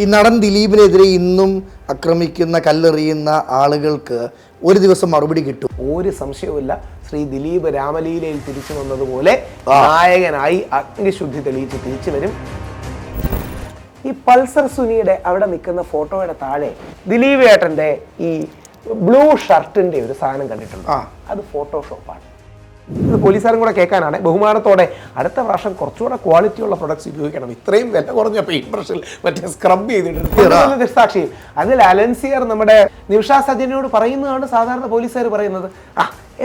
ഈ നടൻ ദിലീപിനെതിരെ ഇന്നും ആക്രമിക്കുന്ന കല്ലെറിയുന്ന ആളുകൾക്ക് ഒരു ദിവസം മറുപടി കിട്ടും. ഒരു സംശയവുമില്ല. ശ്രീ ദിലീപ് രാമലീലയിൽ തിരിച്ചു വന്നതുപോലെ നായകനായി അഗ്നിശുദ്ധി തെളിയിച്ച് തിരിച്ചു വരും. ഈ പൾസർ സുനിയുടെ അവിടെ നിൽക്കുന്ന ഫോട്ടോയുടെ താഴെ ദിലീപ് ഏട്ടന്റെ ഈ ബ്ലൂ ഷർട്ടിന്റെ ഒരു സാധനം കണ്ടിട്ടുണ്ട്. അത് ഫോട്ടോഷോപ്പാണ്. ഇത് പോലീസുകാരും കൂടെ കേൾക്കാനാണ്. ബഹുമാനത്തോടെ അടുത്ത പ്രാവശ്യം കുറച്ചുകൂടെ ക്വാളിറ്റിയുള്ള പ്രൊഡക്ട്സ് ഉപയോഗിക്കണം. ഇത്രയും വില കുറഞ്ഞ പെയിന്റ് ബ്രഷിൽ മറ്റേ സ്ക്രബ് ചെയ്തിട്ടുണ്ട് സാക്ഷിയും. അതിൽ അലൻസിയർ നമ്മുടെ നിമിഷ സജനോട് പറയുന്നതാണ് സാധാരണ പോലീസുകാർ പറയുന്നത്.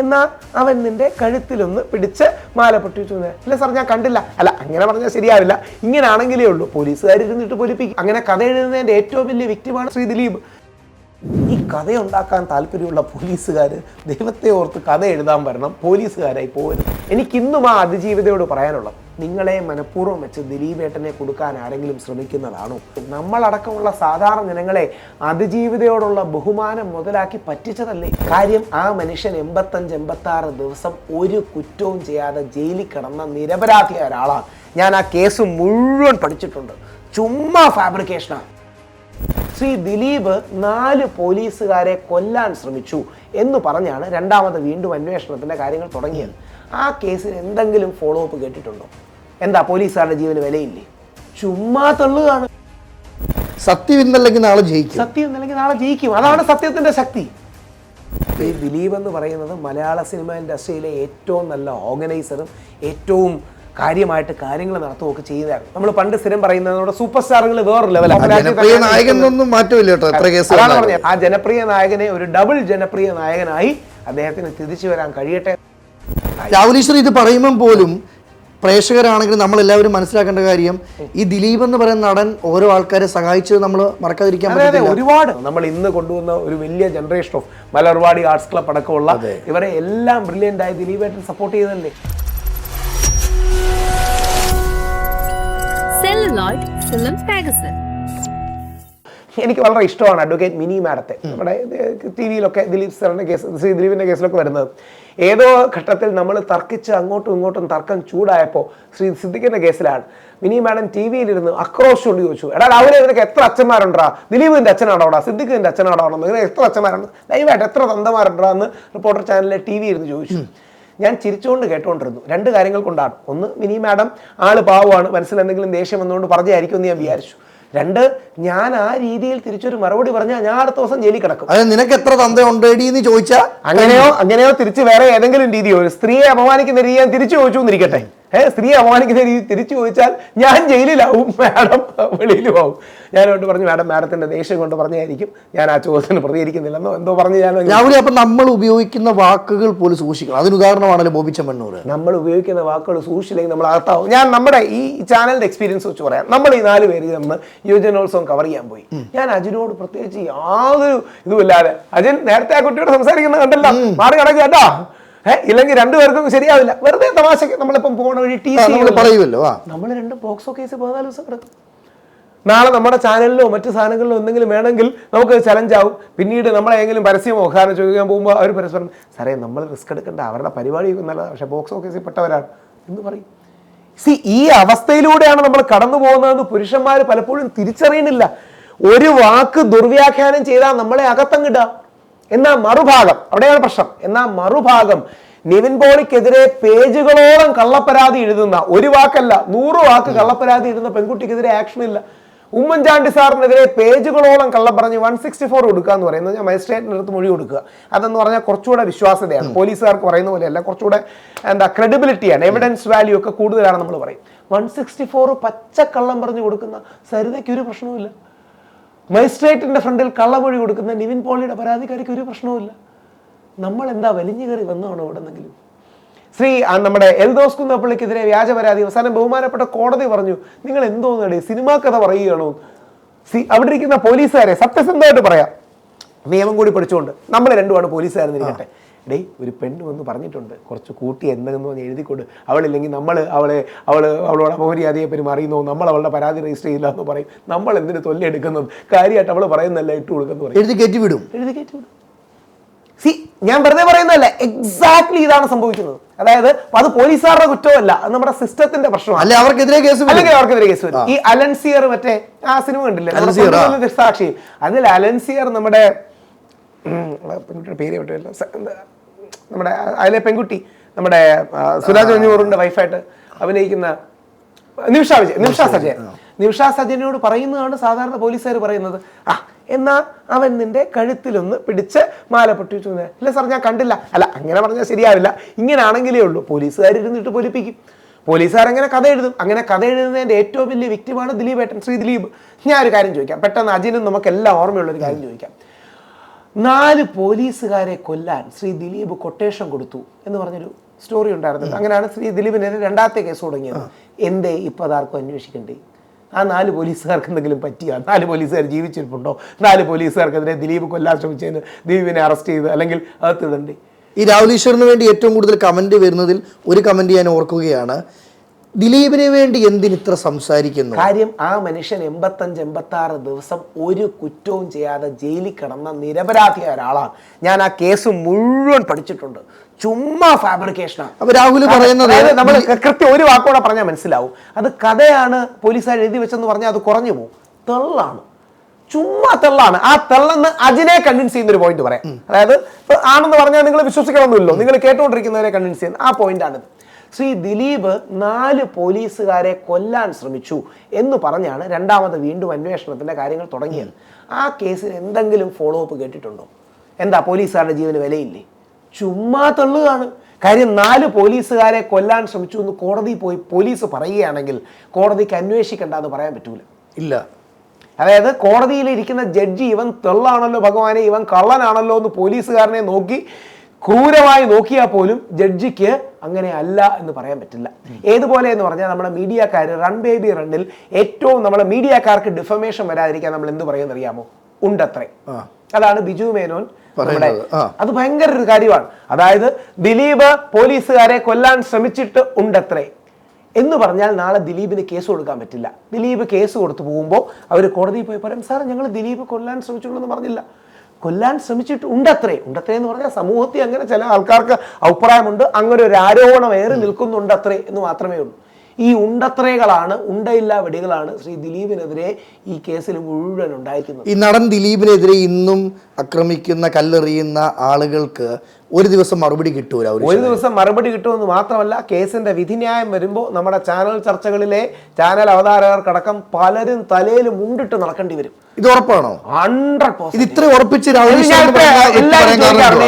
എന്നാ അവൻ നിന്റെ കഴുത്തിലൊന്ന് പിടിച്ച് മാല പൊട്ടിച്ചു. ഇല്ല സാർ, ഞാൻ കണ്ടില്ല. അല്ല, അങ്ങനെ പറഞ്ഞാൽ ശരിയാവില്ല. ഇങ്ങനാണെങ്കിലേ ഉള്ളൂ. പോലീസുകാർ ഇരുന്നിട്ട് പൊലിപ്പിക്കും. അങ്ങനെ കഥ എഴുതുന്നതിന്റെ ഏറ്റവും വലിയ വ്യക്തിമാണ് ശ്രീ ദിലീപ്. ഈ കഥയുണ്ടാക്കാൻ താല്പര്യമുള്ള പോലീസുകാർ ദൈവത്തെ ഓർത്ത് കഥ എഴുതാൻ വരണം, പോലീസുകാരായി പോകരുത്. എനിക്കിന്നും ആ അതിജീവിതയോട് പറയാനുള്ളത്, നിങ്ങളെ മനഃപൂർവ്വം വെച്ച് ദിലീപേട്ടനെ കൊടുക്കാൻ ആരെങ്കിലും ശ്രമിക്കുന്നതാണോ? നമ്മളടക്കമുള്ള സാധാരണ ജനങ്ങളെ അതിജീവിതയോടുള്ള ബഹുമാനം മുതലാക്കി പറ്റിച്ചതല്ലേ കാര്യം? ആ മനുഷ്യൻ 85-86 ദിവസം ഒരു കുറ്റവും ചെയ്യാതെ ജയിലിൽ കിടന്ന നിരപരാധിയായ ഒരാളാണ്. ഞാൻ ആ കേസ് മുഴുവൻ പഠിച്ചിട്ടുണ്ട്. ചുമ്മാ ഫാബ്രിക്കേഷനാണ്. ശ്രീ ദിലീപ് 4 പോലീസുകാരെ കൊല്ലാൻ ശ്രമിച്ചു എന്ന് പറഞ്ഞാണ് രണ്ടാമത് വീണ്ടും അന്വേഷണത്തിന്റെ കാര്യങ്ങൾ തുടങ്ങിയത്. ആ കേസിന് എന്തെങ്കിലും ഫോളോ അപ്പ് കേട്ടിട്ടുണ്ടോ? എന്താ പോലീസുകാരുടെ ജീവന് വിലയില്ലേ? ചുമ്മാ തള്ളുകയാണ്. സത്യം ഇന്നല്ലെങ്കിൽ നാളെ ജയിക്കും. സത്യം ഇന്നല്ലെങ്കിൽ നാളെ ജയിക്കും. അതാണ് സത്യത്തിന്റെ ശക്തി. ഈ ദിലീപ് എന്ന് പറയുന്നത് മലയാള സിനിമ ഇൻഡസ്ട്രിയിലെ ഏറ്റവും നല്ല ഓർഗനൈസറും ഏറ്റവും കാര്യമായിട്ട് കാര്യങ്ങൾ നടത്തുകയൊക്കെ ചെയ്യുന്നതാണ്. നമ്മൾ പണ്ട് സ്ഥിരം പറയുന്നത് നമ്മുടെ സൂപ്പർ സ്റ്റാറുകൾ വേറൊരു ലെവലാണ്. ആ ജനപ്രിയ നായകനെ ഒരു ഡബിൾ ജനപ്രിയ നായകനായി അദ്ദേഹത്തിന് തിരിച്ചു വരാൻ കഴിയട്ടെ. രാഹുൽ ഈശ്വർ ഇത് പറയുമ്പോൾ പോലും പ്രേക്ഷകരാണെങ്കിൽ നമ്മളെല്ലാവരും മനസ്സിലാക്കേണ്ട കാര്യം, ഈ ദിലീപ് എന്ന് പറയുന്ന നടൻ ഓരോ ആൾക്കാരെ സഹായിച്ചത് നമ്മൾ മറക്കാതിരിക്കാൻ പറ്റില്ല. ഒരുപാട് നമ്മൾ ഇന്ന് കൊണ്ടുവന്ന ഒരു വലിയ generation of Malarvadi arts club അടക്കമുള്ള ഇവരെ എല്ലാം ബ്രില്യൻ്റ് ആയി ദിലീപേട്ടൻ സപ്പോർട്ട് ചെയ്തല്ലേ. എനിക്ക് വളരെ ഇഷ്ടമാണ് അഡ്വക്കേറ്റ് മിനി മാഡത്തെ. നമ്മുടെ ടി വിയിലൊക്കെ ദിലീപ് സാറിന്റെ കേസ്, ശ്രീ ദിലീപിന്റെ കേസിലൊക്കെ വരുന്നത്. ഏതോ ഘട്ടത്തിൽ നമ്മൾ തർക്കിച്ച് അങ്ങോട്ടും ഇങ്ങോട്ടും തർക്കം ചൂടായപ്പോൾ ശ്രീ സിദ്ദിഖിന്റെ കേസിലാണ് മിനി മാഡം ടി വിയിലിരുന്ന് ആക്രോശോട് ചോദിച്ചു, എടാ രാവിലെ ഇവരൊക്കെ എത്ര അച്ഛന്മാരുണ്ടാ? ദിലീപിന്റെ അച്ഛനാണോടാ? സിദ്ദിഖിന്റെ അച്ഛനാണോ? ഇങ്ങനെ എത്ര അച്ഛന്മാരുണ്ട്? ദയവായിട്ട് എത്ര തന്തമാരുണ്ടാ എന്ന് റിപ്പോർട്ടർ ചാനലിലെ ടി വി ഇരുന്ന് ചോദിച്ചു. ഞാൻ ചിരിച്ചുകൊണ്ട് കേട്ടുകൊണ്ടിരുന്നു. 2 കാര്യങ്ങൾ കൊണ്ടാണ്. ഒന്ന്, മിനി മാഡം ആള് പാവമാണ്, മനസ്സിൽ എന്തെങ്കിലും ദേഷ്യം വന്നുകൊണ്ട് പറഞ്ഞായിരിക്കും എന്ന് ഞാൻ വിചാരിച്ചു. 2, ഞാൻ ആ രീതിയിൽ തിരിച്ചൊരു മറുപടി പറഞ്ഞാൽ ഞാൻ അടുത്ത ദിവസം ജയിലിൽ കിടക്കും. നിനക്ക് എത്ര തന്ത ഉണ്ടേടി എന്ന് ചോദിച്ചാൽ അങ്ങനെയോ തിരിച്ച് വേറെ ഏതെങ്കിലും രീതിയോ ഒരു സ്ത്രീയെ അപമാനിക്കുന്ന രീതി ഞാൻ തിരിച്ചു ചോദിച്ചു എന്നിരിക്കട്ടെ. സ്ത്രീയെ അപമാനിക്കുന്ന രീതി തിരിച്ചു ചോദിച്ചാൽ ഞാൻ ജയിലിലാവും, മാഡം വെളിയിലും ആവും. ഞാനോട്ട് പറഞ്ഞു, മാഡത്തിന്റെ ദേഷ്യം കൊണ്ട് പറഞ്ഞായിരിക്കും ഞാൻ ആ ചോദ്യത്തിന് പ്രതികരിക്കുന്നില്ലെന്നോ എന്തോ പറഞ്ഞു. രാവിലെ അപ്പം നമ്മൾ ഉപയോഗിക്കുന്ന വാക്കുകൾ പോലും സൂക്ഷിക്കണം. അതിന് ഉദാഹരണമാണല്ലോ ബോബി ചെമ്മണ്ണൂർ. നമ്മൾ ഉപയോഗിക്കുന്ന വാക്കുകൾ സൂക്ഷിച്ചില്ലെങ്കിൽ നമ്മൾ അകത്താവും. ഞാൻ നമ്മുടെ ഈ ചാനലിന്റെ എക്സ്പീരിയൻസ് വെച്ച് പറയാം. നമ്മൾ ഈ 4 പേര് നമ്മൾ യുവജനോത്സവം കവർ ചെയ്യാൻ പോയി. ഞാൻ അജിനോട് പ്രത്യേകിച്ച് യാതൊരു ഇതുമില്ലാതെ, അജിൻ നേരത്തെ ആ കുട്ടിയോട് സംസാരിക്കുന്നത് കണ്ടല്ലോ, മാറി കിടക്കുക കേട്ടോ, ഇല്ലെങ്കിൽ 2 പേർക്കും ശരിയാവില്ല, വെറുതെ തമാശക്ക് നമ്മളിപ്പം പോണ വഴി പറയുമല്ലോ. നമ്മൾ 2 പോക്സോ കേസ് 14 ദിവസം കിടക്കും. നാളെ നമ്മുടെ ചാനലിലോ മറ്റു സാധനങ്ങളിലോ എന്തെങ്കിലും വേണമെങ്കിൽ നമുക്ക് ചലഞ്ച് ആവും. പിന്നീട് നമ്മളെങ്കിലും പരസ്യമോ കാരണം ചോദിക്കാൻ പോകുമ്പോൾ അവർ പരസ്പരം, സാറേ നമ്മൾ റിസ്ക് എടുക്കേണ്ട, അവരുടെ പരിപാടിയൊക്കെ നല്ലതാണ്, പക്ഷേ ബോക്സ് ഓഫീസിൽ പെട്ടവരാണ് എന്ന് പറയും. ഈ അവസ്ഥയിലൂടെയാണ് നമ്മൾ കടന്നു പോകുന്നതെന്ന് പുരുഷന്മാർ പലപ്പോഴും തിരിച്ചറിയുന്നില്ല. ഒരു വാക്ക് ദുർവ്യാഖ്യാനം ചെയ്താൽ നമ്മളെ അകത്തങ്ങിടാം. എന്നാ മറുഭാഗം, അവിടെയാണ് പ്രശ്നം. എന്നാ മറുഭാഗം നിവിൻ പോളിക്കെതിരെ പേജുകളോളം കള്ളപ്പരാതി എഴുതുന്ന, ഒരു വാക്കല്ല 100 വാക്ക് കള്ളപ്പരാതി എഴുതുന്ന പെൺകുട്ടിക്കെതിരെ ആക്ഷൻ ഇല്ല. ഉമ്മൻചാണ്ടി സാറിനെതിരെ പേജുകളോളം കള്ളം പറഞ്ഞ് 164 കൊടുക്കുക എന്ന് പറയുന്നത്, ഞാൻ മജിസ്ട്രേറ്റിൻ്റെ അടുത്ത് മൊഴി കൊടുക്കുക, അതെന്ന് പറഞ്ഞാൽ കുറച്ചുകൂടെ വിശ്വാസ്യതയാണ്. പോലീസുകാർക്ക് പറയുന്ന പോലെയല്ല, കുറച്ചുകൂടെ ക്രെഡിബിലിറ്റിയാണ്, എവിഡൻസ് വാല്യൂ ഒക്കെ കൂടുതലാണ് നമ്മൾ പറയും. 164 പച്ചക്കള്ളം പറഞ്ഞു കൊടുക്കുന്ന സരിതയ്ക്ക് ഒരു പ്രശ്നവുമില്ല. മജിസ്ട്രേറ്റിന്റെ ഫ്രണ്ടിൽ കള്ളമൊഴി കൊടുക്കുന്ന നിവിൻ പോളിയുടെ പരാതിക്കാരിക്ക് ഒരു പ്രശ്നവുമില്ല. നമ്മൾ എന്താ വലിഞ്ഞു കയറി വന്നാണോ എവിടെന്നെങ്കിലും? ശ്രീ നമ്മുടെ എൽദോസ് കുന്നപ്പള്ളിക്കെതിരെ വ്യാജ പരാതി, അവസാനം ബഹുമാനപ്പെട്ട കോടതി പറഞ്ഞു, നിങ്ങൾ എന്തോന്നടേ സിനിമാ കഥ പറയുകയാണോ? അവിടെ ഇരിക്കുന്ന പോലീസുകാരെ സത്യസന്ധമായിട്ട് പറയാം, നിയമം കൂടി പഠിച്ചുകൊണ്ട് നമ്മൾ 2 പോലീസുകാരെന്നിരിക്കട്ടെ, ഒരു പെണ്ണ് വന്ന് പറഞ്ഞിട്ടുണ്ട്, കുറച്ച് കൂട്ടി എന്തെങ്കിലും പറഞ്ഞ് എഴുതിക്കൊണ്ട്, അവളില്ലെങ്കിൽ അവളോട് അപമര്യാദയെ പെരുമാറിയെന്നോ, നമ്മൾ അവളുടെ പരാതി രജിസ്റ്റർ ചെയ്യില്ല എന്ന് പറയും. നമ്മൾ എന്തിന് തൊല്ലെടുക്കുന്നത്? കാര്യമായിട്ട് അവൾ പറയുന്നല്ല ഇട്ട് കൊടുക്കുന്നു പറയും, എഴുതി കയറ്റി വിടും. ഞാൻ വെറുതെ പറയുന്നതല്ല, എക്സാക്ട്ലി ഇതാണ് സംഭവിക്കുന്നത്. അതായത് അത് പോലീസുകാരുടെ കുറ്റമല്ല, അത് നമ്മുടെ സിസ്റ്റത്തിന്റെ പ്രശ്നമാണ്. അല്ലെങ്കിൽ അവർക്കെതിരെ കേസ് വരും. ഈ അലൻസിയർ മറ്റേ ആ സിനിമ കണ്ടില്ലേ, സാക്ഷി, അതിൽ അലൻസിയർ നമ്മുടെ പേര് നമ്മുടെ അതിലെ പെൺകുട്ടി നമ്മുടെ സുരാജ് മഞ്ഞൂറിന്റെ വൈഫായിട്ട് അഭിനയിക്കുന്ന നിമിഷ സജയനോട് പറയുന്നതാണ് സാധാരണ പോലീസുകാർ പറയുന്നത്. എന്നാ അവൻ നിന്റെ കഴുത്തിലൊന്ന് പിടിച്ച് മാല പൊട്ടിച്ചു. ഇല്ല സാർ ഞാൻ കണ്ടില്ല. അല്ല അങ്ങനെ പറഞ്ഞാൽ ശരിയാവില്ല, ഇങ്ങനാണെങ്കിലേ ഉള്ളൂ. പോലീസുകാർ ഇരുന്നിട്ട് പൊലിപ്പിക്കും. പോലീസുകാരങ്ങനെ കഥ എഴുതും. അങ്ങനെ കഥ എഴുതുന്നതിന്റെ ഏറ്റവും വലിയ വ്യക്തിമാണ് ദിലീപേട്ടൻ, ശ്രീ ദിലീപ്. ഞാൻ ഒരു കാര്യം ചോദിക്കാം, പെട്ടെന്ന് അജിനും നമുക്കെല്ലാം ഓർമ്മയുള്ള ഒരു കാര്യം ചോദിക്കാം. 4 പോലീസുകാരെ കൊല്ലാൻ ശ്രീ ദിലീപ് കൊട്ടേഷൻ കൊടുത്തു എന്ന് പറഞ്ഞൊരു സ്റ്റോറി ഉണ്ടായിരുന്നു. അങ്ങനെയാണ് ശ്രീ ദിലീപിനെതിരെ 2ാമത്തെ കേസ് തുടങ്ങിയത്. എന്തേ ഇപ്പൊ അതാർക്കും അന്വേഷിക്കണ്ടേ? ആ 4 പോലീസുകാർക്ക് എന്തെങ്കിലും പറ്റിയോ? 4 പോലീസുകാർ ജീവിച്ചിരിപ്പുണ്ടോ? 4 പോലീസുകാർക്കെതിരെ ദിലീപ് കൊല്ലാൻ ശ്രമിച്ചതിന് ദിലീപിനെ അറസ്റ്റ് ചെയ്ത് അല്ലെങ്കിൽ അകത്തിടണ്ടേ? ഈ രാഹുൽ ഈശ്വറിന് വേണ്ടി ഏറ്റവും കൂടുതൽ കമന്റ് വരുന്നതിൽ ഒരു കമന്റ് ഞാൻ ഓർക്കുകയാണ്, ദിലീപിനെ വേണ്ടി എന്തിനിത്ര സംസാരിക്കുന്നു? കാര്യം ആ മനുഷ്യൻ 85-86 ദിവസം ഒരു കുറ്റവും ചെയ്യാതെ ജയിലിൽ കിടന്ന നിരപരാധിയായ ഒരാളാണ്. ഞാൻ ആ കേസ് മുഴുവൻ പഠിച്ചിട്ടുണ്ട്. ചുമ്മാ ഫാബ്രിക്കേഷനാണ്. അപ്പൊ രാഹുൽ പറയുന്നത് നമ്മൾ കൃത്യം ഒരു വാക്കോടെ പറഞ്ഞാൽ മനസ്സിലാവും. അത് കഥയാണ് പോലീസുകാർ എഴുതി വെച്ചെന്ന് പറഞ്ഞാൽ അത് കുറഞ്ഞു പോകും. തെള്ളാണ്, ചുമ്മാ തെള്ളാണ്. ആ തെള്ളെന്ന് അജിനെ കൺവിൻസ് ചെയ്യുന്ന ഒരു പോയിന്റ് പറയാം. അതായത് ഇപ്പൊ ആണെന്ന് പറഞ്ഞാൽ നിങ്ങൾ വിശ്വസിക്കണമെന്നില്ലല്ലോ, നിങ്ങൾ കേട്ടുകൊണ്ടിരിക്കുന്നവരെ കൺവിൻസ് ചെയ്യുന്ന ആ പോയിന്റാണിത്. ശ്രീ ദിലീപ് 4 പോലീസുകാരെ കൊല്ലാൻ ശ്രമിച്ചു എന്ന് പറഞ്ഞാണ് 2ാമത് വീണ്ടും അന്വേഷണത്തിന്റെ കാര്യങ്ങൾ തുടങ്ങിയത്. ആ കേസിൽ എന്തെങ്കിലും ഫോളോ അപ്പ് കേട്ടിട്ടുണ്ടോ? എന്താ പോലീസുകാരുടെ ജീവന് വിലയില്ലേ? ചുമ്മാ തള്ളുകയാണ്. കാര്യം 4 പോലീസുകാരെ കൊല്ലാൻ ശ്രമിച്ചു എന്ന് കോടതി പോയി പോലീസ് പറയുകയാണെങ്കിൽ കോടതിക്ക് അന്വേഷിക്കണ്ട എന്ന് പറയാൻ പറ്റൂല. ഇല്ല. അതായത് കോടതിയിൽ ഇരിക്കുന്ന ജഡ്ജി ഇവൻ തെള്ളാണല്ലോ ഭഗവാനെ, ഇവൻ കള്ളനാണല്ലോ എന്ന് പോലീസുകാരനെ നോക്കി ക്രൂരമായി നോക്കിയാൽ പോലും ജഡ്ജിക്ക് അങ്ങനെ അല്ല എന്ന് പറയാൻ പറ്റില്ല. ഏതുപോലെ എന്ന് പറഞ്ഞാൽ നമ്മുടെ മീഡിയക്കാർ റൺ ബേബി റണ്ണിൽ ഏറ്റവും നമ്മളെ മീഡിയക്കാർക്ക് ഡിഫമേഷൻ വരാതിരിക്കാൻ നമ്മൾ എന്ത് പറയുമെന്ന് അറിയാമോ? ഉണ്ടത്രേ. അതാണ് ബിജു മേനോൻ. അത് ഭയങ്കര ഒരു കാര്യമാണ്. അതായത് ദിലീപ് പോലീസുകാരെ കൊല്ലാൻ ശ്രമിച്ചിട്ട് ഉണ്ടത്രേ എന്ന് പറഞ്ഞാൽ നാളെ ദിലീപിന് കേസ് കൊടുക്കാൻ പറ്റില്ല. ദിലീപ് കേസ് കൊടുത്തു പോകുമ്പോൾ അവർ കോടതിയിൽ പോയി പറയും, സാർ ഞങ്ങൾ ദിലീപ് കൊല്ലാൻ ശ്രമിച്ചുള്ളൂ പറഞ്ഞില്ല, കൊല്ലാൻ ശ്രമിച്ചിട്ട് ഉണ്ടത്രേ. ഉണ്ടത്രേ എന്ന് പറഞ്ഞാൽ സമൂഹത്തിൽ അങ്ങനെ ചില ആൾക്കാർക്ക് അഭിപ്രായമുണ്ട്, അങ്ങനെ ഒരു ആരോപണം ഏറി നിൽക്കുന്നുണ്ടത്രേ എന്ന് മാത്രമേ ഉള്ളൂ. ഈ ഉണ്ടത്രകളാണ്, ഉണ്ടയില്ലാ വെടികളാണ് ശ്രീ ദിലീപിനെതിരെ ഈ കേസിൽ മുഴുവൻ ഉണ്ടായിരിക്കുന്നത്. ഈ നടൻ ദിലീപിനെതിരെ ഇന്നും ആക്രമിക്കുന്ന കല്ലെറിയുന്ന ആളുകൾക്ക് ഒരു ദിവസം മറുപടി കിട്ടൂല. ഒരു ദിവസം മറുപടി കിട്ടുമെന്ന് മാത്രമല്ല, കേസിന്റെ വിധിന്യായം വരുമ്പോൾ നമ്മുടെ ചാനൽ ചർച്ചകളിലെ ചാനൽ അവതാരകർക്കടക്കം പലരും തലയിൽ മുണ്ടിട്ട് നടക്കേണ്ടി വരും. ഇത് ഉറപ്പാണോ? 100%. ഇത് ഇത്ര ഉറപ്പിച്ച്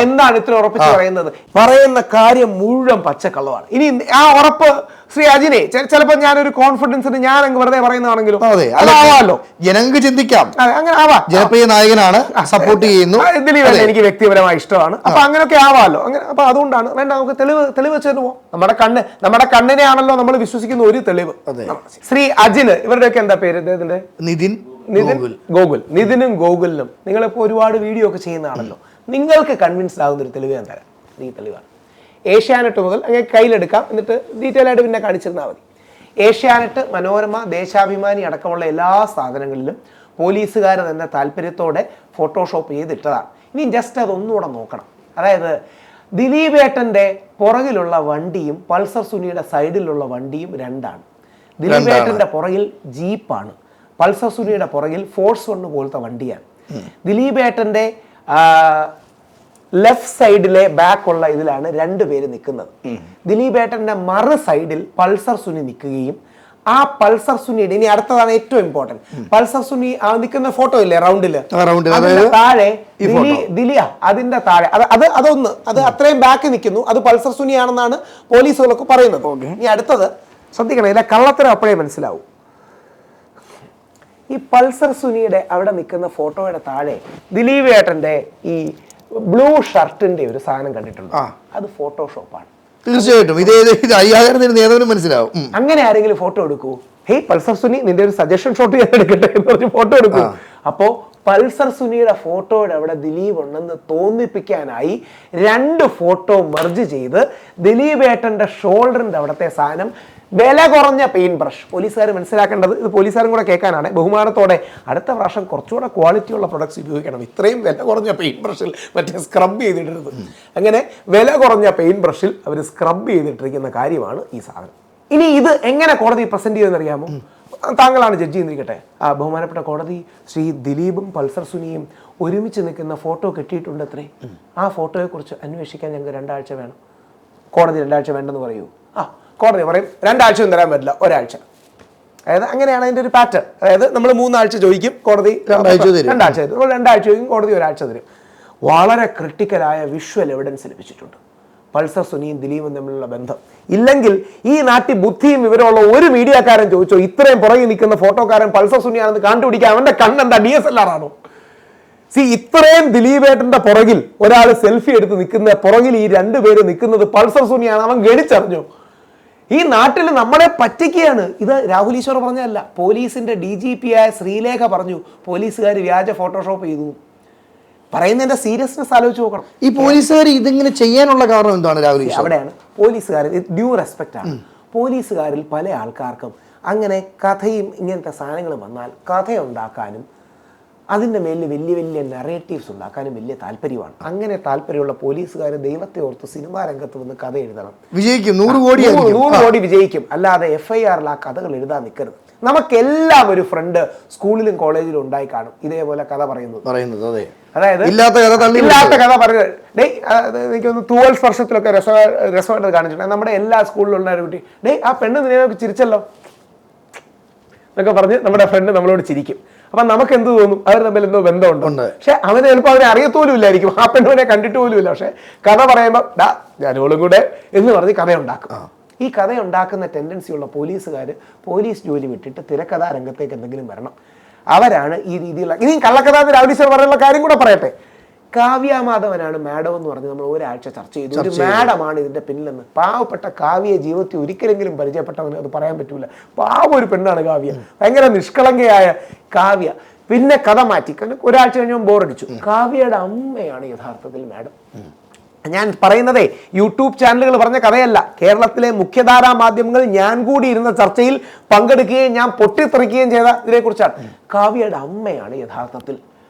എന്താണ് ഇത്ര ഉറപ്പിച്ച് പറയുന്നത്? പറയുന്ന കാര്യം മുഴുവൻ പച്ചക്കള്ളമാണ്. ഇനി ആ ഉറപ്പ് ശ്രീ അജിനെ ചിലപ്പോൾ ഞാനൊരു കോൺഫിഡൻസിന് ഞാൻ അങ്ങ് വെറുതെ പറയുന്നതാണെങ്കിലും അതാവാമല്ലോ, ജനങ്ങൾക്ക് ചിന്തിക്കാം. അങ്ങനെ ആവാം. ജനപ്രിയ നായകനാണ്, സപ്പോർട്ട് ചെയ്യുന്നു, ദിലീപ് എനിക്ക് വ്യക്തിപരമായി ഇഷ്ടമാണ്, അപ്പൊ അങ്ങനെയൊക്കെ ആവാമല്ലോ. അങ്ങനെ അപ്പൊ അതുകൊണ്ടാണ് വേണ്ട, നമുക്ക് തെളിവ് വെച്ചു പോവാം. നമ്മുടെ കണ്ണിനെയാണല്ലോ നമ്മൾ വിശ്വസിക്കുന്ന ഒരു തെളിവ്. ശ്രീ അജിന്, ഇവരുടെയൊക്കെ എന്താ പേര്? അദ്ദേഹത്തിന്റെ നിതിനും ഗോകുലിനും നിങ്ങളിപ്പോ ഒരുപാട് വീഡിയോ ഒക്കെ ചെയ്യുന്നതാണല്ലോ. നിങ്ങൾക്ക് കൺവിൻസ്ഡ് ആകുന്ന ഒരു തെളിവ് ഞാൻ തരാം. ഈ തെളിവാണ് ഏഷ്യാനെറ്റ് മുതൽ അങ്ങനെ കയ്യിലെടുക്കാം, എന്നിട്ട് ഡീറ്റെയിൽ ആയിട്ട് പിന്നെ കാണിച്ചിരുന്നാൽ മതി. ഏഷ്യാനെറ്റ്, മനോരമ, ദേശാഭിമാനി അടക്കമുള്ള എല്ലാ സാധനങ്ങളിലും പോലീസുകാർ തന്നെ താല്പര്യത്തോടെ ഫോട്ടോഷോപ്പ് ചെയ്തിട്ടതാണ്. ഇനി ജസ്റ്റ് അതൊന്നുകൂടെ നോക്കണം. അതായത് ദിലീപേട്ടന്റെ പുറകിലുള്ള വണ്ടിയും പൾസർ സുനിയുടെ സൈഡിലുള്ള വണ്ടിയും 2ആണ്. ദിലീപേട്ടന്റെ പുറകിൽ ജീപ്പാണ്, പൾസർ സുനിയുടെ പുറകിൽ ഫോഴ്സ് 1 പോലത്തെ വണ്ടിയാണ്. ദിലീപേട്ടന്റെ ലെഫ്റ്റ് സൈഡിലെ ബാക്കുള്ള ഇതിലാണ് 2 പേര് നിൽക്കുന്നത്. ദിലീപേട്ടന്റെ മറു സൈഡിൽ പൾസർ സുനി നിൽക്കുകയും ആ പൾസർ സുനിയുടെ, ഇനി അടുത്തതാണ് ഏറ്റവും ഇമ്പോർട്ടന്റ്, പൾസർ സുനി നിൽക്കുന്ന ഫോട്ടോ ഇല്ലേ റൗണ്ടില്, താഴെ അതിന്റെ താഴെ അതൊന്ന് അത് അത്രയും ബാക്ക് നിൽക്കുന്നു, അത് പൾസർ സുനിയാണെന്നാണ് പോലീസുകളൊക്കെ പറയുന്നത്. ഇനി അടുത്തത് ശ്രദ്ധിക്കണം, ഇതിലെ കള്ളത്തരം അപ്പോഴേ മനസ്സിലാവും. ഈ പൾസർ സുനിയുടെ അവിടെ നിൽക്കുന്ന ഫോട്ടോയുടെ താഴെ ദിലീപേട്ടന്റെ ഈ ബ്ലൂ ഷർട്ടിന്റെ ഒരു സാധനം കണ്ടിട്ടുണ്ട്. അത് ഫോട്ടോഷോപ്പാണ്. തീർച്ചയായിട്ടും മനസ്സിലാവും. അങ്ങനെ ആരെങ്കിലും ഫോട്ടോ എടുക്കൂ, ഹേയ് പൾസർ സുനി നിന്റെ ഒരു സജഷൻ ഷോട്ട് ഞാൻ എടുക്കട്ടെ എന്ന് പറഞ്ഞ് ഫോട്ടോ എടുക്കൂ. അപ്പോ പൾസർ സുനിയുടെ ഫോട്ടോയുടെ അവിടെ ദിലീപ് ഉണ്ടെന്ന് തോന്നിപ്പിക്കാനായി 2 ഫോട്ടോ മെർജ് ചെയ്ത് ദിലീപേട്ടന്റെ ഷോൾഡറിന്റെ അവിടത്തെ സാധനം വില കുറഞ്ഞ പെയിന്റ് ബ്രഷ്. പോലീസുകാർ മനസ്സിലാക്കേണ്ടത്, ഇത് പോലീസുകാരും കൂടെ കേൾക്കാനാണ്, ബഹുമാനത്തോടെ അടുത്ത പ്രാവശ്യം കുറച്ചുകൂടെ ക്വാളിറ്റിയുള്ള പ്രൊഡക്ട്സ് ഉപയോഗിക്കണം. ഇത്രയും വില കുറഞ്ഞ പെയിന്റ് ബ്രഷിൽ മറ്റേ സ്ക്രബ് ചെയ്തിട്ടിരുന്നത്. അങ്ങനെ വില കുറഞ്ഞ പെയിന്റ് ബ്രഷിൽ അവർ സ്ക്രബ് ചെയ്തിട്ടിരിക്കുന്ന കാര്യമാണ് ഈ സാധനം. ഇനി ഇത് എങ്ങനെ കോടതി പ്രസന്റ് ചെയ്യുമെന്നറിയാമോ? താങ്കളാണ് ജഡ്ജി എന്നിരിക്കട്ടെ. ബഹുമാനപ്പെട്ട കോടതി, ശ്രീ ദിലീപും പൾസർ സുനിയും ഒരുമിച്ച് നിൽക്കുന്ന ഫോട്ടോ കിട്ടിയിട്ടുണ്ട് അത്രേ. ആ ഫോട്ടോയെക്കുറിച്ച് അന്വേഷിക്കാൻ ഞങ്ങൾക്ക് 2 ആഴ്ച വേണം. കോടതി 2 ആഴ്ച വേണ്ടെന്ന് പറയൂ. കോടതി പറയും 2 ആഴ്ചയും തരാൻ പറ്റില്ല, 1 ആഴ്ച. അതായത് അങ്ങനെയാണ് അതിൻ്റെ ഒരു പാറ്റേൺ. അതായത് നമ്മൾ 3 ആഴ്ച ചോദിക്കും, കോടതി 2 ആഴ്ച തരും. 2 ആഴ്ച ചോദിക്കും, കോടതി 1 ആഴ്ച തരും. വളരെ ക്രിട്ടിക്കലായ വിഷ്വൽ എവിഡൻസ് ലഭിച്ചിട്ടുണ്ട് പൾസർ സുനിയും ദിലീപും തമ്മിലുള്ള ബന്ധം. ഇല്ലെങ്കിൽ ഈ നാട്ടിൽ ബുദ്ധിയും വിവരമുള്ള ഒരു മീഡിയക്കാരൻ ചോദിച്ചോ, ഇത്രയും പുറകെ നിൽക്കുന്ന ഫോട്ടോക്കാരൻ പൾസർ സുനിയാണെന്ന് കണ്ടുപിടിക്കാൻ അവന്റെ കണ്ണെന്താ DSLR ആണോ? ഇത്രയും ദിലീപേട്ടന്റെ പുറകിൽ ഒരാൾ സെൽഫി എടുത്ത് നിൽക്കുന്ന പുറകിൽ ഈ 2 പേര് നിൽക്കുന്നത് പൾസർ സുനിയാണ്. അവൻ ഗണിച്ചറിഞ്ഞു. ഈ നാട്ടിൽ നമ്മളെ പറ്റിക്കുകയാണ്. ഇത് രാഹുൽ ഈശ്വർ പറഞ്ഞതല്ല, പോലീസിന്റെ DGP ആയ ശ്രീലേഖ പറഞ്ഞു പോലീസുകാർ വ്യാജ ഫോട്ടോഷോപ്പ് ചെയ്തു. പറയുന്നതിന്റെ സീരിയസ്നെസ് ആലോചിച്ച് നോക്കണം. ഈ പോലീസുകാർ ഇതിങ്ങനെ ചെയ്യാനുള്ള കാരണം എന്താണ് രാഹുൽ ഈശ്വർ? അവിടെയാണ് പോലീസുകാർ ഡ്യൂ റെസ്പെക്റ്റ് ആണ്. പോലീസുകാരിൽ പല ആൾക്കാർക്കും അങ്ങനെ കഥയും ഇങ്ങനത്തെ സാധനങ്ങൾ വന്നാൽ കഥയുണ്ടാക്കാനും അതിൻ്റെ മേലിൽ വലിയ വലിയ നറേറ്റീവ്സ് ഉണ്ടാക്കാനും വലിയ താല്പര്യമാണ്. അങ്ങനെ താല്പര്യമുള്ള പോലീസുകാർ ദൈവത്തെ ഓർത്ത് സിനിമാ രംഗത്ത് വന്ന് കഥ എഴുതണം. വിജയിക്കും, 100 കോടി വിജയിക്കും. അല്ലാതെ FIRൽ ആ കഥകൾ എഴുതാൻ നിൽക്കരുത്. നമുക്കെല്ലാം ഒരു ഫ്രണ്ട് സ്കൂളിലും കോളേജിലും ഉണ്ടായി കാണും ഇതേപോലെ കഥ പറയുന്നത്. അതായത് ഇല്ലാത്ത കഥ പറയുന്നത്. എനിക്കൊന്ന് തൂവൽ സ്പർശത്തിലൊക്കെ രസമായിട്ട് കാണിച്ചിട്ടുണ്ട്. നമ്മുടെ എല്ലാ സ്കൂളിലുള്ള ഒരു കുട്ടി, ആ പെണ്ണ് നിന്നെ ചിരിച്ചല്ലോ എന്നൊക്കെ പറഞ്ഞ് നമ്മുടെ ഫ്രണ്ട് നമ്മളോട് ചിരിക്കും. അപ്പൊ നമുക്ക് എന്ത് തോന്നും? അവർ തമ്മിൽ എന്തോ ബന്ധമുണ്ട്. പക്ഷെ അവന് ചിലപ്പോൾ അവനെ അറിയത്തോലും ഇല്ലായിരിക്കും, ആ പെണ്ണുവിനെ കണ്ടിട്ട് പോലും ഇല്ല. പക്ഷെ കഥ പറയുമ്പോൾ ഞാനോളും കൂടെ എന്ന് പറഞ്ഞ് കഥയുണ്ടാക്കും. ഈ കഥയുണ്ടാക്കുന്ന ടെൻഡൻസിയുള്ള പോലീസുകാർ പോലീസ് ജോലി വിട്ടിട്ട് തിരക്കഥാ രംഗത്തേക്ക് എന്തെങ്കിലും വരണം. അവരാണ് ഈ രീതിയിലുള്ള. ഇനി കള്ളക്കഥ രാഹുൽ ഈശ്വർ പറയുന്ന കാര്യം കൂടെ പറയട്ടെ. കാവ്യ മാധവനാണ് മാഡം എന്ന് പറഞ്ഞ് നമ്മൾ ഒരാഴ്ച ചർച്ച ചെയ്തു. ഒരു മാഡമാണ് ഇതിന്റെ പിന്നിലെന്ന്. പാവപ്പെട്ട കാവ്യയെ ജീവിതത്തിൽ ഒരിക്കലെങ്കിലും പരിചയപ്പെട്ടവന് അത് പറയാൻ പറ്റൂല. പാവ ഒരു പെണ്ണാണ് കാവ്യ, ഭയങ്കര നിഷ്കളങ്കയായ കാവ്യ. പിന്നെ കഥ മാറ്റി, ഒരാഴ്ച കഴിഞ്ഞപ്പോൾ ബോറടിച്ചു. കാവ്യയുടെ അമ്മയാണ് യഥാർത്ഥത്തിൽ മാഡം. ഞാൻ പറയുന്നതേ യൂട്യൂബ് ചാനലുകൾ പറഞ്ഞ കഥയല്ല. കേരളത്തിലെ മുഖ്യധാരാ മാധ്യമങ്ങൾ ഞാൻ കൂടി ഇരുന്ന ചർച്ചയിൽ പങ്കെടുക്കുകയും ഞാൻ പൊട്ടിത്തെറിക്കുകയും ചെയ്ത ഇതിനെക്കുറിച്ചാണ്. കാവ്യയുടെ അമ്മയാണ് യഥാർത്ഥത്തിൽ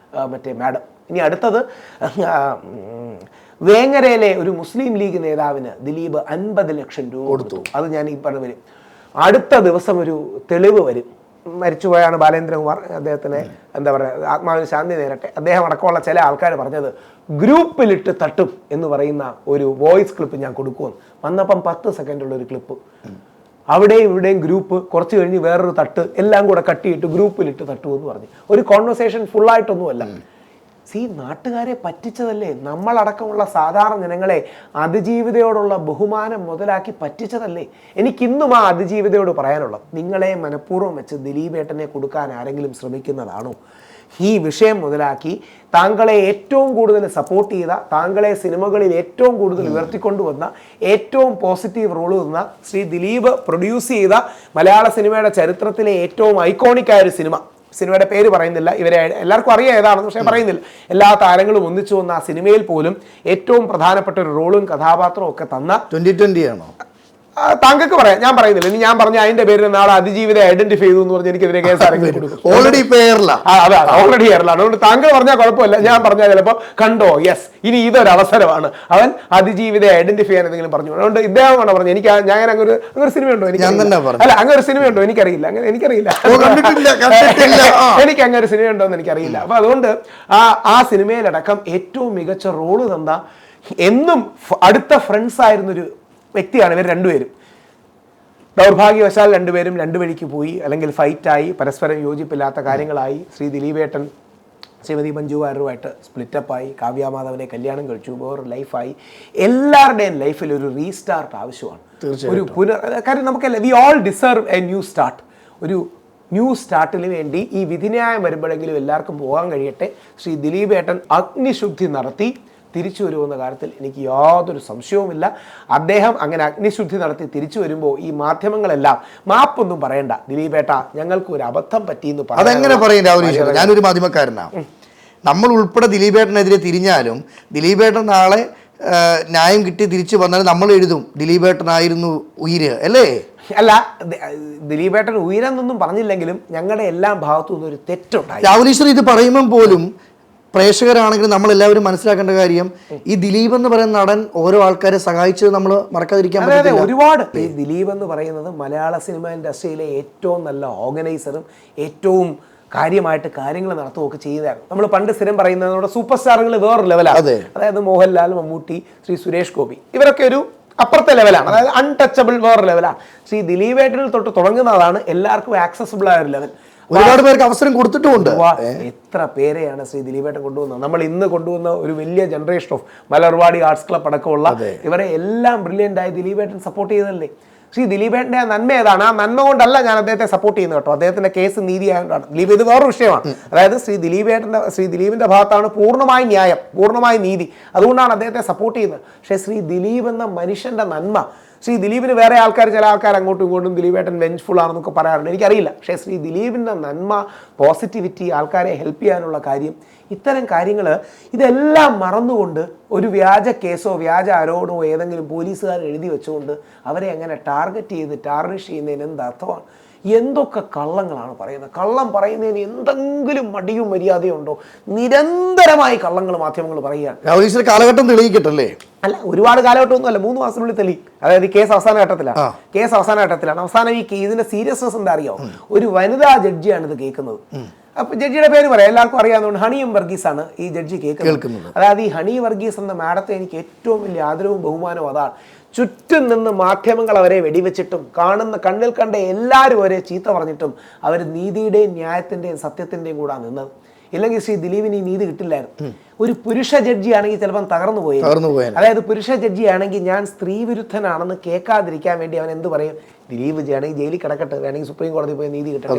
മറ്റേ മാഡം. ഇനി അടുത്തത്, വേങ്ങരയിലെ ഒരു മുസ്ലിം ലീഗ് നേതാവിന് ദിലീപ് 50 ലക്ഷം രൂപ കൊടുത്തു. അത് ഞാൻ ഈ പറഞ്ഞ വരും. അടുത്ത ദിവസം ഒരു തെളിവ് വരും. മരിച്ചുപോയാണ് ബാലേന്ദ്രകുമാർ, അദ്ദേഹത്തിന് എന്താ പറയുക, ആത്മാവിന് ശാന്തി നേരട്ടെ. അദ്ദേഹം അടക്കമുള്ള ചില ആൾക്കാർ പറഞ്ഞത് ഗ്രൂപ്പിലിട്ട് തട്ടും എന്ന് പറയുന്ന ഒരു വോയിസ് ക്ലിപ്പ് ഞാൻ കൊടുക്കുമെന്ന്. വന്നപ്പം 10 സെക്കൻഡുള്ള ഒരു ക്ലിപ്പ്. അവിടെയും ഇവിടെയും ഗ്രൂപ്പ്, കുറച്ച് കഴിഞ്ഞ് വേറൊരു തട്ട്, എല്ലാം കൂടെ കട്ടിയിട്ട് ഗ്രൂപ്പിലിട്ട് തട്ടുമെന്ന് പറഞ്ഞു. ഒരു കോൺവെർസേഷൻ ഫുള്ളായിട്ടൊന്നുമല്ല. നാട്ടുകാരെ പറ്റിച്ചതല്ലേ, നമ്മളടക്കമുള്ള സാധാരണ ജനങ്ങളെ അതിജീവിതയോടുള്ള ബഹുമാനം മുതലാക്കി പറ്റിച്ചതല്ലേ. എനിക്കിന്നും ആ അതിജീവിതയോട് പറയാനുള്ളത്, നിങ്ങളെ മനഃപൂർവ്വം വെച്ച് ദിലീപേട്ടനെ കൊടുക്കാൻ ആരെങ്കിലും ശ്രമിക്കുന്നതാണോ? ഈ വിഷയം മുതലാക്കി താങ്കളെ ഏറ്റവും കൂടുതൽ സപ്പോർട്ട് ചെയ്ത, താങ്കളെ സിനിമകളിൽ ഏറ്റവും കൂടുതൽ ഉയർത്തിക്കൊണ്ടുവന്ന, ഏറ്റവും പോസിറ്റീവ് റോള് തന്ന ശ്രീ ദിലീപ് പ്രൊഡ്യൂസ് ചെയ്ത മലയാള സിനിമയുടെ ചരിത്രത്തിലെ ഏറ്റവും ഐക്കോണിക് ആയ ഒരു സിനിമയുടെ പേര് പറയുന്നില്ല, ഇവരെ എല്ലാവർക്കും അറിയാം ഏതാണെന്ന്, പക്ഷേ പറയുന്നില്ല. എല്ലാ താരങ്ങളും ഒന്നിച്ചു വന്ന ആ സിനിമയിൽ പോലും ഏറ്റവും പ്രധാനപ്പെട്ട ഒരു റോളും കഥാപാത്രവും ഒക്കെ തന്ന 2020 ആണോ? താങ്കൾക്ക് പറയാം, ഞാൻ പറയുന്നില്ല. ഇനി ഞാൻ പറഞ്ഞ അതിന്റെ പേരിൽ നാളെ അതിജീവിതം ഐഡന്റിഫൈ ചെയ്തു എന്ന് പറഞ്ഞ് എനിക്കെതിരെ കേസ് ഓൾറെഡി ഓൾറെഡി എയറിലാണ്. അതുകൊണ്ട് താങ്കൾ പറഞ്ഞാൽ കുഴപ്പമില്ല, ഞാൻ പറഞ്ഞാൽ ചിലപ്പോൾ കണ്ടോ യെസ് ഇനി ഇതൊരു അവസരമാണ്, അവൻ അതിജീവിതം ഐഡന്റിഫൈ ചെയ്യാൻ എന്തെങ്കിലും പറഞ്ഞു. അതുകൊണ്ട് ഇദ്ദേഹമാണ് പറഞ്ഞത്. എനിക്ക് ഞാൻ അങ്ങനെ സിനിമയുണ്ടോ? എനിക്ക് അല്ല, അങ്ങനെ ഒരു സിനിമയുണ്ടോ? എനിക്കറിയില്ല. എനിക്ക് അങ്ങനെ ഒരു സിനിമയുണ്ടോ എന്ന് എനിക്കറിയില്ല. അപ്പൊ അതുകൊണ്ട് ആ സിനിമയിലടക്കം ഏറ്റവും മികച്ച റോള് തന്ന, എന്നും അടുത്ത ഫ്രണ്ട്സ് ആയിരുന്നൊരു വ്യക്തിയാണ് ഇവർ രണ്ടുപേരും. ദൗർഭാഗ്യവശാൽ രണ്ടുപേരും 2 വഴിക്ക് പോയി, അല്ലെങ്കിൽ ഫൈറ്റായി, പരസ്പരം യോജിപ്പില്ലാത്ത കാര്യങ്ങളായി. ശ്രീ ദിലീപേട്ടൻ ശ്രീമതി മഞ്ജു വാര്യരുമായിട്ട് സ്പ്ലിറ്റപ്പായി, കാവ്യ മാധവനെ കല്യാണം കഴിച്ചു, വേറെ ലൈഫായി. എല്ലാവരുടെയും ലൈഫിൽ ഒരു റീസ്റ്റാർട്ട് ആവശ്യമാണ്, ഒരു കാര്യം നമുക്കല്ല. We all deserve a new start. New ന്യൂ സ്റ്റാർട്ടിന് വേണ്ടി ഈ വിധിന്യായം വരുമ്പോഴെങ്കിലും എല്ലാവർക്കും പോകാൻ കഴിയട്ടെ. ശ്രീ ദിലീപേട്ടൻ അഗ്നിശുദ്ധി നടത്തി തിരിച്ചു വരുമെന്ന കാര്യത്തിൽ എനിക്ക് യാതൊരു സംശയവുമില്ല. അദ്ദേഹം അങ്ങനെ അഗ്നിശുദ്ധി നടത്തി തിരിച്ചു വരുമ്പോൾ ഈ മാധ്യമങ്ങളെല്ലാം മാപ്പൊന്നും പറയണ്ട, ദിലീപേട്ട ഞങ്ങൾക്ക് ഒരു അബദ്ധം പറ്റിയെന്ന് പറയാം. അതെങ്ങനെ പറയും രാഹുൽ ഈശ്വർ? ഞാനൊരു മാധ്യമക്കാരനാണ്. നമ്മൾ ഉൾപ്പെടെ ദിലീപേട്ടനെതിരെ തിരിഞ്ഞാലും ദിലീപേട്ടൻ നാളെ ന്യായം കിട്ടി തിരിച്ചു വന്നാലും നമ്മൾ എഴുതും ദിലീപേട്ടനായിരുന്നു ഉയിര്, അല്ലേ? അല്ല, ദിലീപേട്ടൻ ഉയരെന്നൊന്നും പറഞ്ഞില്ലെങ്കിലും ഞങ്ങളുടെ എല്ലാം ഭാഗത്തു നിന്നും ഒരു തെറ്റുണ്ടായി. രാഹുൽ ഈശ്വർ ഇത് പറയുമ്പം പോലും പ്രേക്ഷകരാണെങ്കിലും നമ്മളെല്ലാവരും മനസ്സിലാക്കേണ്ട കാര്യം ഈ ദിലീപ് എന്ന് പറയുന്ന നടൻ ഓരോ ആൾക്കാരെ സഹായിച്ചത് നമ്മൾ മറക്കാതിരിക്കാൻ പറ്റില്ല. ഒരുപാട്. ഈ ദിലീപ് എന്ന് പറയുന്നത് മലയാള സിനിമ ഇൻഡസ്ട്രിയിലെ ഏറ്റവും നല്ല ഓർഗനൈസറും ഏറ്റവും കാര്യമായിട്ട് കാര്യങ്ങൾ നടത്തുകയൊക്കെ ചെയ്തതാണ്. നമ്മൾ പണ്ട് സ്ഥിരം പറയുന്നത് നമ്മുടെ സൂപ്പർ സ്റ്റാറുകൾ വേറൊരു ലെവലാണ്. അതായത് മോഹൻലാൽ, മമ്മൂട്ടി, ശ്രീ സുരേഷ് ഗോപി, ഇവരൊക്കെ ഒരു അപ്പുറത്തെ ലെവലാണ്. അതായത് അൺടച്ചബിൾ വേറൊരു ലെവലാണ്. ശ്രീ ദിലീപേട്ടനിൽ തൊട്ട് തുടങ്ങുന്നതാണ് എല്ലാവർക്കും ആക്സസിബിൾ ആയ ഒരു ലെവൽ. ഒരുപാട് പേർക്ക് അവസരം കൊടുത്തിട്ടുമുണ്ട്. എത്ര പേരെയാണ് ശ്രീ ദിലീപേട്ടൻ കൊണ്ടുവന്നത്. നമ്മൾ ഇന്ന് കൊണ്ടുവന്ന ഒരു വലിയ generation of Malarvadi arts club അടക്കമുള്ള ഇവരെ എല്ലാം ബ്രില്യൻ്റ് ആയി ദിലീപേട്ടൻ സപ്പോർട്ട് ചെയ്തതല്ലേ. ശ്രീ ദിലീപേട്ടൻ്റെ ആ നന്മ ഏതാണ്? ആ നന്മ കൊണ്ടല്ല ഞാൻ അദ്ദേഹത്തെ സപ്പോർട്ട് ചെയ്യുന്നത് കേട്ടോ. അദ്ദേഹത്തിന്റെ കേസ് നീതിയായതുകൊണ്ടാണ്. ദിലീപ് ഇത് വേറൊരു വിഷയമാണ്. അതായത് ശ്രീ ദിലീപിന്റെ ഭാഗത്താണ് പൂർണ്ണമായ ന്യായം, പൂർണ്ണമായ നീതി. അതുകൊണ്ടാണ് അദ്ദേഹത്തെ സപ്പോർട്ട് ചെയ്യുന്നത്. പക്ഷേ ശ്രീ ദിലീപ് എന്ന മനുഷ്യന്റെ നന്മ, ശ്രീ ദിലീപിന് വേറെ ആൾക്കാർ, ചില ആൾക്കാർ അങ്ങോട്ടും ഇങ്ങോട്ടും ദിലീപേട്ടൻ വെഞ്ച്ഫുൾ ആണെന്നൊക്കെ പറയാറുണ്ട്, എനിക്കറിയില്ല. പക്ഷേ ശ്രീ ദിലീപിൻ്റെ നന്മ, പോസിറ്റിവിറ്റി, ആൾക്കാരെ ഹെൽപ്പ് ചെയ്യാനുള്ള കാര്യം, ഇത്തരം കാര്യങ്ങൾ ഇതെല്ലാം മറന്നുകൊണ്ട് ഒരു വ്യാജ കേസോ വ്യാജ ആരോപണമോ ഏതെങ്കിലും പോലീസുകാർ എഴുതി വെച്ചുകൊണ്ട് അവരെ അങ്ങനെ ടാർഗറ്റ് ചെയ്ത് ടാർണിഷ് ചെയ്യുന്നതിന് എന്ത് അർത്ഥമാണ്? എന്തൊക്കെ കള്ളങ്ങളാണ് പറയുന്നത്. കള്ളം പറയുന്നതിന് എന്തെങ്കിലും മടിയും മര്യാദയും ഉണ്ടോ? നിരന്തരമായി കള്ളങ്ങൾ മാധ്യമങ്ങൾ പറയുകയാണ്. കാലഘട്ടം തെളിയിക്കട്ടല്ലേ? അല്ല, ഒരുപാട് കാലഘട്ടമൊന്നും അല്ല, 3 മാസത്തിനുള്ളിൽ തെളിയും. അതായത് കേസ് അവസാന ഘട്ടത്തിലാണ്. അവസാനം ഈ ഇതിന്റെ സീരിയസ്നെസ് എന്താ അറിയാമോ? ഒരു വനിതാ ജഡ്ജിയാണ് ഇത് കേൾക്കുന്നത്. അപ്പൊ ജഡ്ജിയുടെ പേര് പറയാം, എല്ലാവർക്കും അറിയാവുന്നതുകൊണ്ട് ഹണി എം വർഗീസ് ആണ് ഈ ജഡ്ജി കേൾക്കുന്നത്. അതായത് ഈ ഹണി വർഗീസ് എന്ന മാഡത്തെ എനിക്ക് ഏറ്റവും വലിയ ആദരവും ബഹുമാനവും അതാണ്. ചുറ്റും നിന്ന് മാധ്യമങ്ങൾ അവരെ വെടിവെച്ചിട്ടും കണ്ണിൽ കണ്ട എല്ലാവരും അവരെ ചീത്ത പറഞ്ഞിട്ടും അവർ നീതിയുടെയും ന്യായത്തിന്റെയും സത്യത്തിന്റെയും കൂടെ നിന്നത്. ഇല്ലെങ്കിൽ ശ്രീ ദിലീപിന് ഈ നീതി കിട്ടില്ലായിരുന്നു. ഒരു പുരുഷ ജഡ്ജി ആണെങ്കിൽ ചിലപ്പം തകർന്നു പോയി. അതായത് പുരുഷ ജഡ്ജി ആണെങ്കിൽ ഞാൻ സ്ത്രീ വിരുദ്ധനാണെന്ന് കേൾക്കാതിരിക്കാൻ വേണ്ടി അവൻ എന്ത് പറയും? ദിലീപ് ആണെങ്കിൽ ജയിലിൽ കിടക്കട്ടെ, വേണമെങ്കിൽ സുപ്രീം കോടതി പോയി നീതി കിട്ടട്ടെ.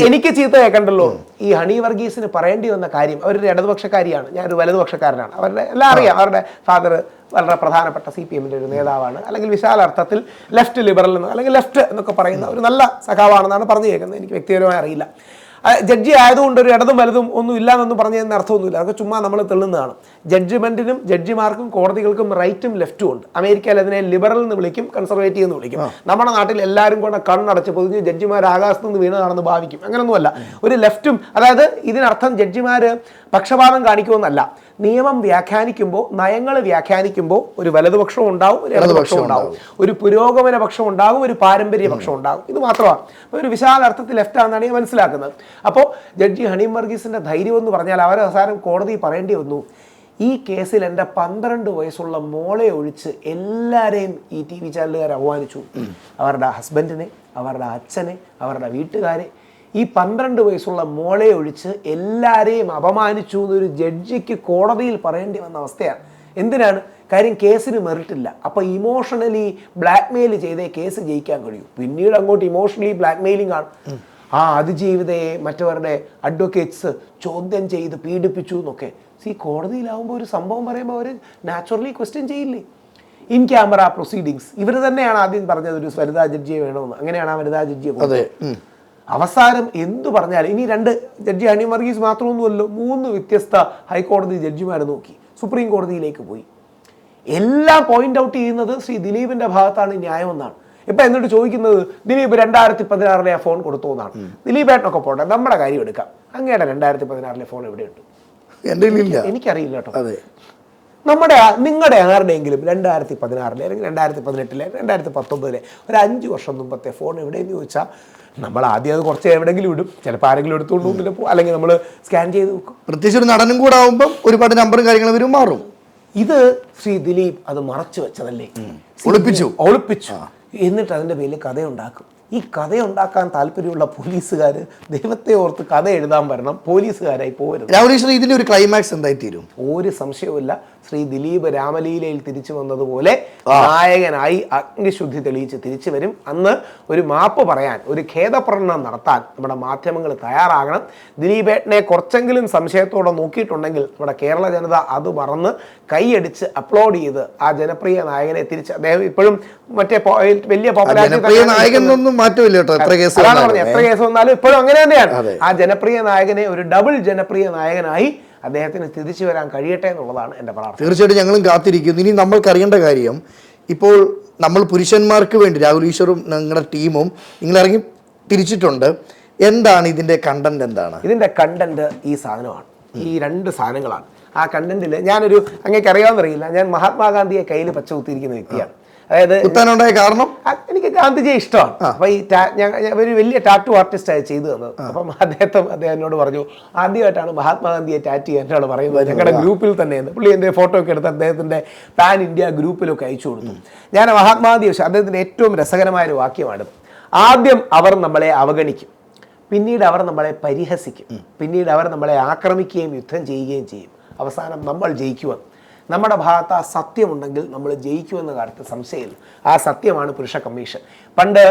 എനിക്ക് ചീത്ത കേൾക്കണ്ടല്ലോ. ഈ ഹണി വർഗീസിന് പറയേണ്ടി വന്ന കാര്യം, അവരൊരു ഇടതുപക്ഷക്കാരിയാണ്, ഞാനൊരു വലതുപക്ഷക്കാരനാണ്. അവരുടെ എല്ലാം അറിയാം. അവരുടെ ഫാദർ വളരെ പ്രധാനപ്പെട്ട CPM-ന്റെ ഒരു നേതാവാണ്, അല്ലെങ്കിൽ വിശാല അർത്ഥത്തിൽ ലെഫ്റ്റ് ലിബറൽ എന്ന് അല്ലെങ്കിൽ ലെഫ്റ്റ് എന്നൊക്കെ പറയുന്ന ഒരു നല്ല സഖാവാണെന്നാണ് പറഞ്ഞു കേൾക്കുന്നത്. എനിക്ക് വ്യക്തിപരമായി അറിയില്ല. ജഡ്ജി ആയതുകൊണ്ട് ഒരു ഇടതും വലതും ഒന്നും ഇല്ലാന്നൊന്നും പറഞ്ഞതിന് അർത്ഥമൊന്നുമില്ല. അതൊക്കെ ചുമ്മാ നമ്മൾ തെള്ളുന്നതാണ്. ജഡ്ജ്മെന്റിനും ജഡ്ജിമാർക്കും കോടതികൾക്കും റൈറ്റും ലെഫ്റ്റും ഉണ്ട്. അമേരിക്കയിൽ അതിനെ ലിബറൽ എന്ന് വിളിക്കും, കൺസർവേറ്റീവ് എന്ന് വിളിക്കും. നമ്മുടെ നാട്ടിൽ എല്ലാവരും കൂടെ കണ്ണടച്ച് പൊതിഞ്ഞ് ജഡ്ജിമാർ ആകാശത്ത് നിന്ന് വീണതാണെന്ന് ഭാവിക്കും. അങ്ങനൊന്നുമല്ല. ഒരു ലെഫ്റ്റും, അതായത് ഇതിനർത്ഥം ജഡ്ജിമാർ പക്ഷപാതം കാണിക്കുമെന്നല്ല. നിയമം വ്യാഖ്യാനിക്കുമ്പോൾ, നയങ്ങൾ വ്യാഖ്യാനിക്കുമ്പോൾ ഒരു വലതുപക്ഷവും ഉണ്ടാവും, ഒരു ഇടതുപക്ഷവും ഉണ്ടാവും, ഒരു പുരോഗമന പക്ഷം ഉണ്ടാകും, ഒരു പാരമ്പര്യ പക്ഷം ഉണ്ടാകും. ഇത് മാത്രമാണ്. അപ്പോൾ ഒരു വിശാല അർത്ഥത്തിൽ ലെഫ്റ്റ് ആണെന്നാണ് ഞാൻ മനസ്സിലാക്കുന്നത്. അപ്പോൾ ജഡ്ജി ഹണി വർഗീസിന്റെ ധൈര്യം എന്ന് പറഞ്ഞാൽ അവർ അവസാനം കോടതി പറയേണ്ടി വന്നു, ഈ കേസിൽ എൻ്റെ 12 വയസ്സുള്ള മോളെ ഒഴിച്ച് എല്ലാവരെയും ഈ TV ചാനലുകാർ അവമാനിച്ചു. അവരുടെ ഹസ്ബൻഡിനെ, അവരുടെ അച്ഛനെ, അവരുടെ വീട്ടുകാരെ, ഈ 12 വയസ്സുള്ള മോളെ ഒഴിച്ച് എല്ലാവരെയും അപമാനിച്ചു എന്നൊരു ജഡ്ജിക്ക് കോടതിയിൽ പറയേണ്ടി വന്ന അവസ്ഥയാണ്. എന്തിനാണ്? കാര്യം കേസിന് മെറിറ്റില്ല. അപ്പോൾ ഇമോഷണലി ബ്ലാക്ക്മെയിൽ ചെയ്തേ കേസ് ജയിക്കാൻ കഴിയൂ. പിന്നീട് അങ്ങോട്ട് ഇമോഷണലി ബ്ലാക്ക്മെയിലിംഗ് ആണ്. ആ അതിജീവിതയെ മറ്റവരുടെ അഡ്വക്കേറ്റ്സ് ചോദ്യം ചെയ്ത് പീഡിപ്പിച്ചു എന്നൊക്കെ. കോടതിയിലാവുമ്പോൾ ഒരു സംഭവം പറയുമ്പോൾ അവർ നാച്ചുറലി ക്വസ്റ്റ്യൻ ചെയ്യില്ലേ? ഇൻ ക്യാമറ പ്രൊസീഡിങ്സ് ഇവർ തന്നെയാണ് ആദ്യം പറഞ്ഞത് ഒരു വനിതാ ജഡ്ജിയെ വേണമെന്ന്. അങ്ങനെയാണ് ആ വനിതാ ജഡ്ജിയെ. അവസാനം എന്തു പറഞ്ഞാലും ഇനി 2 ജഡ്ജി ഹണി വർഗീസ് മാത്രമൊന്നുമല്ലോ, 3 വ്യത്യസ്ത ഹൈക്കോടതി ജഡ്ജിമാർ നോക്കി, സുപ്രീം കോടതിയിലേക്ക് പോയി. എല്ലാം പോയിന്റ് ഔട്ട് ചെയ്യുന്നത് ശ്രീ ദിലീപിന്റെ ഭാഗത്താണ് ന്യായമെന്നാണ്. ഇപ്പൊ എന്നിട്ട് ചോദിക്കുന്നത് ദിലീപ് 2016 ആ ഫോൺ കൊടുത്തു എന്നാണ്. ദിലീപേട്ടനൊക്കെ പോട്ടെ, നമ്മുടെ കാര്യം എടുക്കാം. അങ്ങയുടെ 2016 ഫോൺ എവിടെയുണ്ട്? എനിക്കറിയില്ല കേട്ടോ. നിങ്ങളുടെ ആരുടെയെങ്കിലും 2016 അല്ലെങ്കിൽ 2018 2019 ഒരു 5 വർഷം മുമ്പത്തെ ഫോൺ എവിടെയെന്ന് ചോദിച്ചാൽ നമ്മൾ ആദ്യം അത് കുറച്ച് എവിടെയെങ്കിലും ഇടും. ചിലപ്പോൾ ആരെങ്കിലും എടുത്തുകൊണ്ട് പോകുന്നില്ല, അല്ലെങ്കിൽ നമ്മൾ സ്കാൻ ചെയ്ത് വെക്കും. പ്രത്യേകിച്ച് ഒരു നടനും കൂടെ ആവുമ്പോൾ ഒരുപാട് നമ്പറും കാര്യങ്ങളും വരും, മാറും. ഇത് ശ്രീ ദിലീപ് അത് മറച്ചു വെച്ചതല്ലേ, ഒളിപ്പിച്ചു. എന്നിട്ട് അതിൻ്റെ പേരിൽ കഥയുണ്ടാക്കും. ഈ കഥയുണ്ടാക്കാൻ താല്പര്യമുള്ള പോലീസുകാർ ദൈവത്തെ ഓർത്ത് കഥ എഴുതാൻ വരണം, പോലീസുകാരായി പോകരുത്. രാഹുൽ ഇതിന്റെ ഒരു ക്ലൈമാക്സ് എന്തായി തീരും? ഒരു സംശയവുമില്ല. ശ്രീ ദിലീപ് രാമലീലയിൽ തിരിച്ചു വന്നതുപോലെ നായകനായി അഗ്നിശുദ്ധി തെളിയിച്ച് തിരിച്ചു വരും. അന്ന് ഒരു മാപ്പ് പറയാൻ, ഒരു ഖേദപ്രകടനം നടത്താൻ നമ്മുടെ മാധ്യമങ്ങൾ തയ്യാറാകണം. ദിലീപേട്ടനെ കുറച്ചെങ്കിലും സംശയത്തോടെ നോക്കിയിട്ടുണ്ടെങ്കിൽ നമ്മുടെ കേരള ജനത അത് മറന്ന് കൈയടിച്ച് അപ്ലോഡ് ചെയ്ത് ആ ജനപ്രിയ നായകനെ തിരിച്ച്, അദ്ദേഹം ഇപ്പോഴും മറ്റേ വലിയ പോപ്പുലാരിറ്റി മാറ്റമില്ല കേട്ടോ. എത്ര കേസ് വന്നാലും ഇപ്പോഴും അങ്ങനെ തന്നെയാണ്. ആ ജനപ്രിയ നായകനെ ഒരു ഡബിൾ ജനപ്രിയ നായകനായി അദ്ദേഹത്തിന് തിരിച്ചു വരാൻ കഴിയട്ടെ എന്നുള്ളതാണ് എൻ്റെ പ്രാർത്ഥന. തീർച്ചയായിട്ടും ഞങ്ങളും കാത്തിരിക്കുന്നു. ഇനി നമ്മൾക്ക് അറിയേണ്ട കാര്യം, ഇപ്പോൾ നമ്മൾ പുരുഷന്മാർക്ക് വേണ്ടി രാഹുൽ ഈശ്വറും നിങ്ങളുടെ ടീമും നിങ്ങളിറങ്ങി തിരിച്ചിട്ടുണ്ട്. എന്താണ് ഇതിൻ്റെ കണ്ടന്റ്? എന്താണ് ഇതിൻ്റെ കണ്ടന്റ്? ഈ സാധനമാണ്, ഈ 2 സാധനങ്ങളാണ്. ആ കണ്ടന്റിൽ ഞാനൊരു അങ്ങേക്ക് അറിയാമെന്നറിയില്ല, ഞാൻ മഹാത്മാഗാന്ധിയെ കയ്യിൽ പച്ച കുത്തിയിരിക്കുന്ന വ്യക്തിയാണ്. അതായത് കുത്താനുണ്ടായ കാരണം എനിക്ക് ഗാന്ധിജിയെ ഇഷ്ടമാണ്. അപ്പൊ ഈ ഒരു വലിയ ടാറ്റു ആർട്ടിസ്റ്റ് ആയി ചെയ്തു തന്നത്. അപ്പം അദ്ദേഹം എന്നോട് പറഞ്ഞു, ആദ്യമായിട്ടാണ് മഹാത്മാഗാന്ധിയെ ടാറ്റു ചെയ്യാൻ എന്നോട് പറയുന്നത്. ഞങ്ങളുടെ ഗ്രൂപ്പിൽ തന്നെയാണ് പുള്ളി എൻ്റെ ഫോട്ടോ ഒക്കെ എടുത്ത് അദ്ദേഹത്തിന്റെ പാൻ ഇന്ത്യ ഗ്രൂപ്പിലൊക്കെ അയച്ചു കൊടുത്തു. ഞാൻ മഹാത്മാഗാന്ധി അദ്ദേഹത്തിന്റെ ഏറ്റവും രസകരമായ ഒരു വാക്യമാണ്, ആദ്യം അവർ നമ്മളെ അവഗണിക്കും, പിന്നീട് അവർ നമ്മളെ പരിഹസിക്കും, പിന്നീട് അവർ നമ്മളെ ആക്രമിക്കുകയും യുദ്ധം ചെയ്യുകയും ചെയ്യും, അവസാനം നമ്മൾ ജയിക്കുമെന്ന്. നമ്മുടെ ഭാഗത്ത് ആ സത്യമുണ്ടെങ്കിൽ നമ്മൾ ജയിക്കുമെന്ന കാര്യത്തിൽ സംശയമില്ല. ആ സത്യമാണ് പുരുഷ കമ്മീഷൻ. പണ്ട്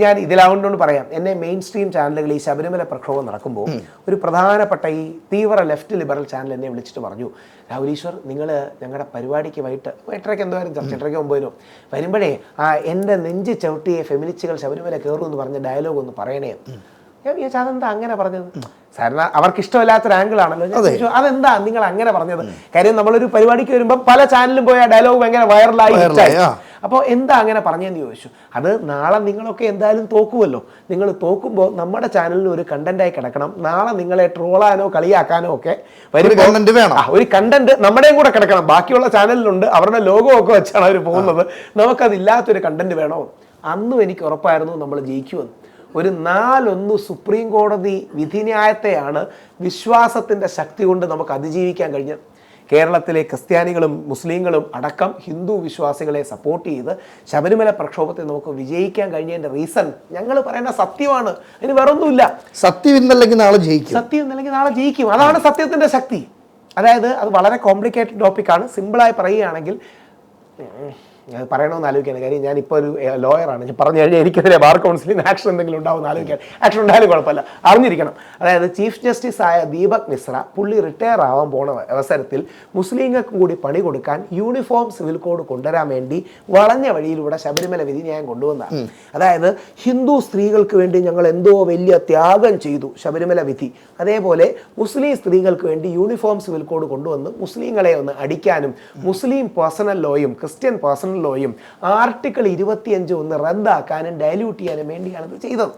ഞാൻ ഇതിലാവുകൊണ്ടുകൊണ്ട് പറയാം, എന്നെ മെയിൻ സ്ട്രീം ചാനലുകളിൽ ഈ ശബരിമല പ്രക്ഷോഭം നടക്കുമ്പോൾ ഒരു പ്രധാനപ്പെട്ട ഈ തീവ്ര ലെഫ്റ്റ് ലിബറൽ ചാനൽ എന്നെ വിളിച്ചിട്ട് പറഞ്ഞു, രാഹുൽ ഈശ്വർ, നിങ്ങൾ ഞങ്ങളുടെ പരിപാടിക്ക് 8:30 എന്തായാലും ചർച്ച 8:09 വരുമ്പോഴേ എൻ്റെ നെഞ്ച് ചവിട്ടിയെ ഫെമിനിസ്റ്റുകൾ ശബരിമല കയറുമെന്ന് പറഞ്ഞ ഡയലോഗ് ഒന്ന് പറയണേ. ഞാൻ വിചാരിച്ചു അതെന്താ അങ്ങനെ പറഞ്ഞത്? സാറിന് അവർക്ക് ഇഷ്ടമില്ലാത്തൊരു ആംഗിളാണല്ലോ. അതെന്താ നിങ്ങൾ അങ്ങനെ പറഞ്ഞത്? കാര്യം നമ്മളൊരു പരിപാടിക്ക് വരുമ്പോൾ പല ചാനലിലും പോയ ഡയലോഗ് ഭയങ്കര വൈറലായി. അപ്പോൾ എന്താ അങ്ങനെ പറഞ്ഞതെന്ന് ചോദിച്ചു. അത് നാളെ നിങ്ങളൊക്കെ എന്തായാലും തോക്കുമല്ലോ. നിങ്ങൾ തോക്കുമ്പോൾ നമ്മുടെ ചാനലിൽ ഒരു കണ്ടന്റായി കിടക്കണം. നാളെ നിങ്ങളെ ട്രോളാനോ കളിയാക്കാനോ ഒക്കെ ഒരു കണ്ടന്റ് നമ്മുടെയും കൂടെ കിടക്കണം. ബാക്കിയുള്ള ചാനലിലുണ്ട്, അവരുടെ ലോഗോ ഒക്കെ വെച്ചാണ് അവർ പോകുന്നത്. നമുക്കതില്ലാത്തൊരു കണ്ടന്റ് വേണോ? അന്നും എനിക്ക് ഉറപ്പായിരുന്നു നമ്മൾ ജയിക്കുമെന്ന്. ഒരു 4-1 സുപ്രീം കോടതി വിധിന്യായത്തെയാണ് വിശ്വാസത്തിൻ്റെ ശക്തി കൊണ്ട് നമുക്ക് അതിജീവിക്കാൻ കഴിഞ്ഞത്. കേരളത്തിലെ ക്രിസ്ത്യാനികളും മുസ്ലിങ്ങളും അടക്കം ഹിന്ദു വിശ്വാസികളെ സപ്പോർട്ട് ചെയ്ത് ശബരിമല പ്രക്ഷോഭത്തെ നമുക്ക് വിജയിക്കാൻ കഴിഞ്ഞതിൻ്റെ റീസൺ ഞങ്ങൾ പറയുന്ന സത്യമാണ്. അതിന് വേറൊന്നുമില്ല. സത്യം ഇന്നല്ലെങ്കിൽ നാളെ ജയിക്കും. സത്യം ഇന്നല്ലെങ്കിൽ നാളെ ജയിക്കും. അതാണ് സത്യത്തിൻ്റെ ശക്തി. അതായത് അത് വളരെ കോംപ്ലിക്കേറ്റഡ് ടോപ്പിക്കാണ്. സിമ്പിളായി പറയുകയാണെങ്കിൽ അത് പറയണമെന്ന് ആലോചിക്കാൻ കാര്യം ഞാനിപ്പോൾ ഒരു ലോയറാണ്. ഞാൻ പറഞ്ഞു കഴിഞ്ഞാൽ എനിക്കെതിരെ ബാർ കൗൺസിലിന് ആക്ഷൻ എന്തെങ്കിലും ഉണ്ടാവുമെന്ന് ആലോചിക്കാൻ. ആക്ഷൻ ഉണ്ടായാലും കുഴപ്പമില്ല, അറിഞ്ഞിരിക്കണം. അതായത് ചീഫ് ജസ്റ്റിസ് ആയ ദീപക് മിശ്ര പുള്ളി റിട്ടയർ ആവാൻ പോണ അവസരത്തിൽ മുസ്ലിങ്ങൾക്ക് കൂടി പണി കൊടുക്കാൻ യൂണിഫോം സിവിൽ കോഡ് കൊണ്ടുവരാൻ വേണ്ടി വളഞ്ഞ വഴിയിലൂടെ ശബരിമല വിധിന്യായം കൊണ്ടുവന്നതാണ്. അതായത് ഹിന്ദു സ്ത്രീകൾക്ക് വേണ്ടി ഞങ്ങൾ എന്തോ വലിയ ത്യാഗം ചെയ്തു ശബരിമല വിധി, അതേപോലെ മുസ്ലിം സ്ത്രീകൾക്ക് വേണ്ടി യൂണിഫോം സിവിൽ കോഡ് കൊണ്ടുവന്ന് മുസ്ലിങ്ങളെ ഒന്ന് അടിക്കാനും മുസ്ലിം പേഴ്സണൽ ലോയും ക്രിസ്ത്യൻ പേഴ്സണൽ ലോയും ആർട്ടിക്കിൾ 25 ഒന്ന് റദ്ദാക്കാനും ഡയല്യൂട്ട് ചെയ്യാനും വേണ്ടിയാണ് ഇത് ചെയ്തത്.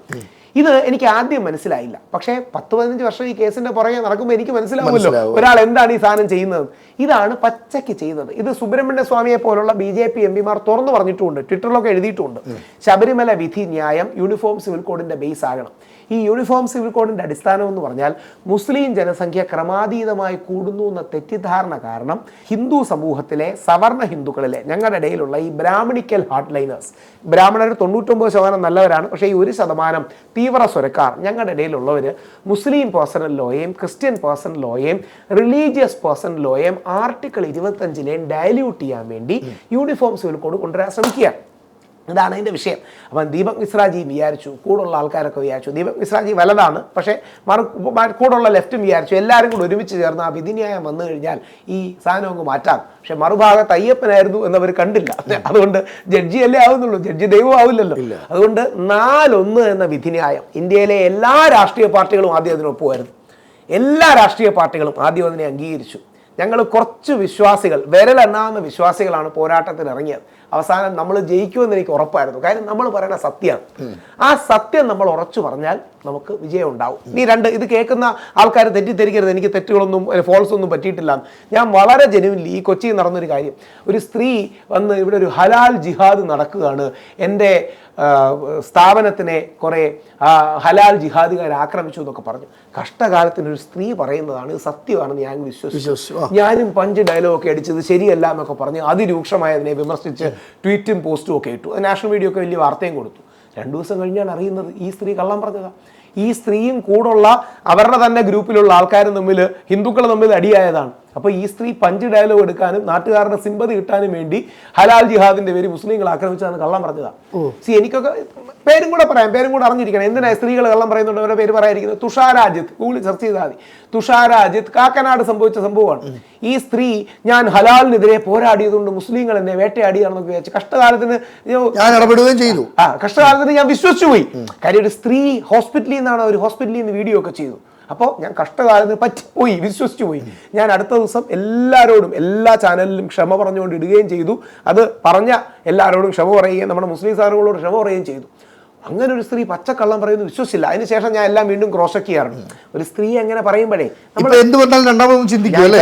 ഇത് എനിക്ക് ആദ്യം മനസ്സിലായില്ല. പക്ഷേ 10-15 വർഷം ഈ കേസിന്റെ പുറകെ നടക്കുമ്പോൾ എനിക്ക് മനസ്സിലാവുമല്ലോ ഒരാൾ എന്താണ് ഈ സാധനം ചെയ്യുന്നത്. ഇതാണ് പച്ചയ്ക്ക് ചെയ്തത്. ഇത് സുബ്രഹ്മണ്യ സ്വാമിയെ പോലുള്ള BJP MPമാർ തുറന്നു പറഞ്ഞിട്ടുമുണ്ട്, ട്വിറ്ററിലൊക്കെ എഴുതിയിട്ടുമുണ്ട്. ശബരിമല വിധി ന്യായം യൂണിഫോം സിവിൽ കോഡിന്റെ ബേസ് ആകണം. ഈ യൂണിഫോം സിവിൽ കോഡിന്റെ അടിസ്ഥാനം എന്ന് പറഞ്ഞാൽ മുസ്ലിം ജനസംഖ്യ ക്രമാതീതമായി കൂടുന്നു എന്ന തെറ്റിദ്ധാരണ കാരണം ഹിന്ദു സമൂഹത്തിലെ സവർണ ഹിന്ദുക്കളിലെ ഞങ്ങളുടെ ഇടയിലുള്ള ഈ ബ്രാഹ്മണിക്കൽ ഹാർഡ് ലൈനേഴ്സ്, ബ്രാഹ്മണർ 99% നല്ലവരാണ്, പക്ഷേ ഈ 1% തീവ്ര സ്വരക്കാർ ഞങ്ങളുടെ ഇടയിലുള്ളവർ മുസ്ലിം പേഴ്സണൽ ലോയെയും ക്രിസ്ത്യൻ പേഴ്സണൽ ലോയെയും റിലീജിയസ് പേഴ്സണൽ ലോയെയും ആർട്ടിക്കിൾ 25 ഡയല്യൂട്ട് ചെയ്യാൻ വേണ്ടി യൂണിഫോം സിവിൽ കോഡ് കൊണ്ടുവരാൻ ശ്രമിക്കുകയാണ്. ഇതാണ് അതിൻ്റെ വിഷയം. അപ്പം ദീപക് മിശ്രാജി വിചാരിച്ചു, കൂടുള്ള ആൾക്കാരൊക്കെ വിചാരിച്ചു ദീപക് മിശ്രാജി വലതാണ്, പക്ഷേ കൂടുള്ള ലെഫ്റ്റും വിചാരിച്ചു എല്ലാവരും കൂടി ഒരുമിച്ച് ചേർന്ന് ആ വിധിന്യായം വന്നു കഴിഞ്ഞാൽ ഈ സാധനം അങ്ങ് മാറ്റാം. പക്ഷെ മറുഭാഗത്ത് അയ്യപ്പനായിരുന്നു എന്നവർ കണ്ടില്ല. അതുകൊണ്ട് ജഡ്ജിയല്ലേ ആവുന്നുള്ളൂ, ജഡ്ജി ദൈവം ആവില്ലല്ലോ. അതുകൊണ്ട് 4-1 എന്ന വിധിന്യായം ഇന്ത്യയിലെ എല്ലാ രാഷ്ട്രീയ പാർട്ടികളും ആദ്യം അതിനൊപ്പമായിരുന്നു. എല്ലാ രാഷ്ട്രീയ പാർട്ടികളും ആദ്യം അതിനെ അംഗീകരിച്ചു. ഞങ്ങൾ കുറച്ച് വിശ്വാസികൾ, വിരലെണ്ണാവുന്ന വിശ്വാസികളാണ് പോരാട്ടത്തിന് ഇറങ്ങിയത്. അവസാനം നമ്മൾ ജയിക്കുമെന്ന് എനിക്ക് ഉറപ്പായിരുന്നു. കാര്യം നമ്മൾ പറയുന്ന സത്യമാണ്. ആ സത്യം നമ്മൾ ഉറച്ചു പറഞ്ഞാൽ നമുക്ക് വിജയം ഉണ്ടാവും. ഇത് കേൾക്കുന്ന ആൾക്കാർ തെറ്റിദ്ധരിക്കരുത്, എനിക്ക് തെറ്റുകളൊന്നും ഫോൾസ് ഒന്നും പറ്റിയിട്ടില്ല. ഞാൻ വളരെ ജെനുവിൻലി ഈ കൊച്ചിയിൽ നടന്നൊരു കാര്യം, ഒരു സ്ത്രീ വന്ന് ഇവിടെ ഒരു ഹലാൽ ജിഹാദ് നടക്കുകയാണ്, എൻ്റെ സ്ഥാപനത്തിനെ കുറേ ഹലാൽ ജിഹാദികാർ ആക്രമിച്ചു എന്നൊക്കെ പറഞ്ഞു. കഷ്ടകാലത്തിനൊരു സ്ത്രീ പറയുന്നതാണ്, ഇത് സത്യമാണെന്ന് ഞാൻ വിശ്വസിച്ചു. ഞാനും പഞ്ച് ഡയലോഗൊക്കെ അടിച്ചത് ശരിയല്ല എന്നൊക്കെ പറഞ്ഞ് അതിരൂക്ഷമായതിനെ വിമർശിച്ച് ട്വീറ്റും പോസ്റ്റും ഒക്കെ ഇട്ടു. നാഷണൽ മീഡിയ ഒക്കെ വലിയ വാർത്തയും കൊടുത്തു. 2 ദിവസം കഴിഞ്ഞാണ് അറിയുന്നത് ഈ സ്ത്രീ കള്ളം പറഞ്ഞതാണ്. ഈ സ്ത്രീയും കൂടുള്ള അവരുടെ തന്നെ ഗ്രൂപ്പിലുള്ള ആൾക്കാരും തമ്മിൽ, ഹിന്ദുക്കൾ തമ്മിൽ അടിയായതാണ്. അപ്പോൾ ഈ സ്ത്രീ പഞ്ച് ഡയലോഗ് എടുക്കാനും നാട്ടുകാരുടെ സിമ്പതി കിട്ടാനും വേണ്ടി ഹലാൽ ജിഹാദിന്റെ പേര് മുസ്ലിങ്ങൾ ആക്രമിച്ചതാണ് കള്ളം പറഞ്ഞതാണ്. എനിക്കൊക്കെ പേരും കൂടെ പറയാം, പേരും കൂടെ അറിഞ്ഞിരിക്കണം. എന്തിനാ സ്ത്രീകൾ കള്ളം പറയുന്നുണ്ട് അവരുടെ പേര് പറയാതിരിക്കുന്നത്? തുഷാര അജിത്ത്, ഗൂഗിളിൽ സെർച്ച് ചെയ്താൽ മതി. തുഷാര അജിത്ത് കാക്കനാട് സംഭവിച്ച സംഭവമാണ്. ഈ സ്ത്രീ ഞാൻ ഹലാലിനെതിരെ പോരാടിയതുകൊണ്ട് മുസ്ലിങ്ങൾ എന്നെ വേട്ടയാടിയാണെന്നൊക്കെ വിചാരിച്ചു. കഷ്ടകാലത്തിന് ഞാൻ ഇടപെടുകയും ചെയ്തു. കഷ്ടകാലത്തിന് ഞാൻ വിശ്വസിച്ചു പോയി. കാര്യം ഒരു സ്ത്രീ ഹോസ്പിറ്റലിൽ നിന്നാണ്, ഒരു ഹോസ്പിറ്റലിൽ നിന്ന് വീഡിയോ ഒക്കെ ചെയ്തു. അപ്പോൾ ഞാൻ കഷ്ടകാലത്തിന് പറ്റിപ്പോയി, വിശ്വസിച്ചു പോയി. ഞാൻ അടുത്ത ദിവസം എല്ലാവരോടും എല്ലാ ചാനലിലും ക്ഷമ പറഞ്ഞുകൊണ്ട് ഇടുകയും ചെയ്തു. അത് പറഞ്ഞ എല്ലാവരോടും ക്ഷമ പറയുകയും നമ്മുടെ മുസ്ലിം സാറുകളോട് ക്ഷമ പറയുകയും ചെയ്തു. അങ്ങനെ ഒരു സ്ത്രീ പച്ചക്കള്ളം പറയുന്നത് വിശ്വസിച്ചില്ല. അതിനുശേഷം ഞാൻ എല്ലാം വീണ്ടും ക്രോസ് ചെക്ക് ചെയ്യാറുണ്ട്. ഒരു സ്ത്രീ അങ്ങനെ പറയുമ്പോഴേ നമ്മൾ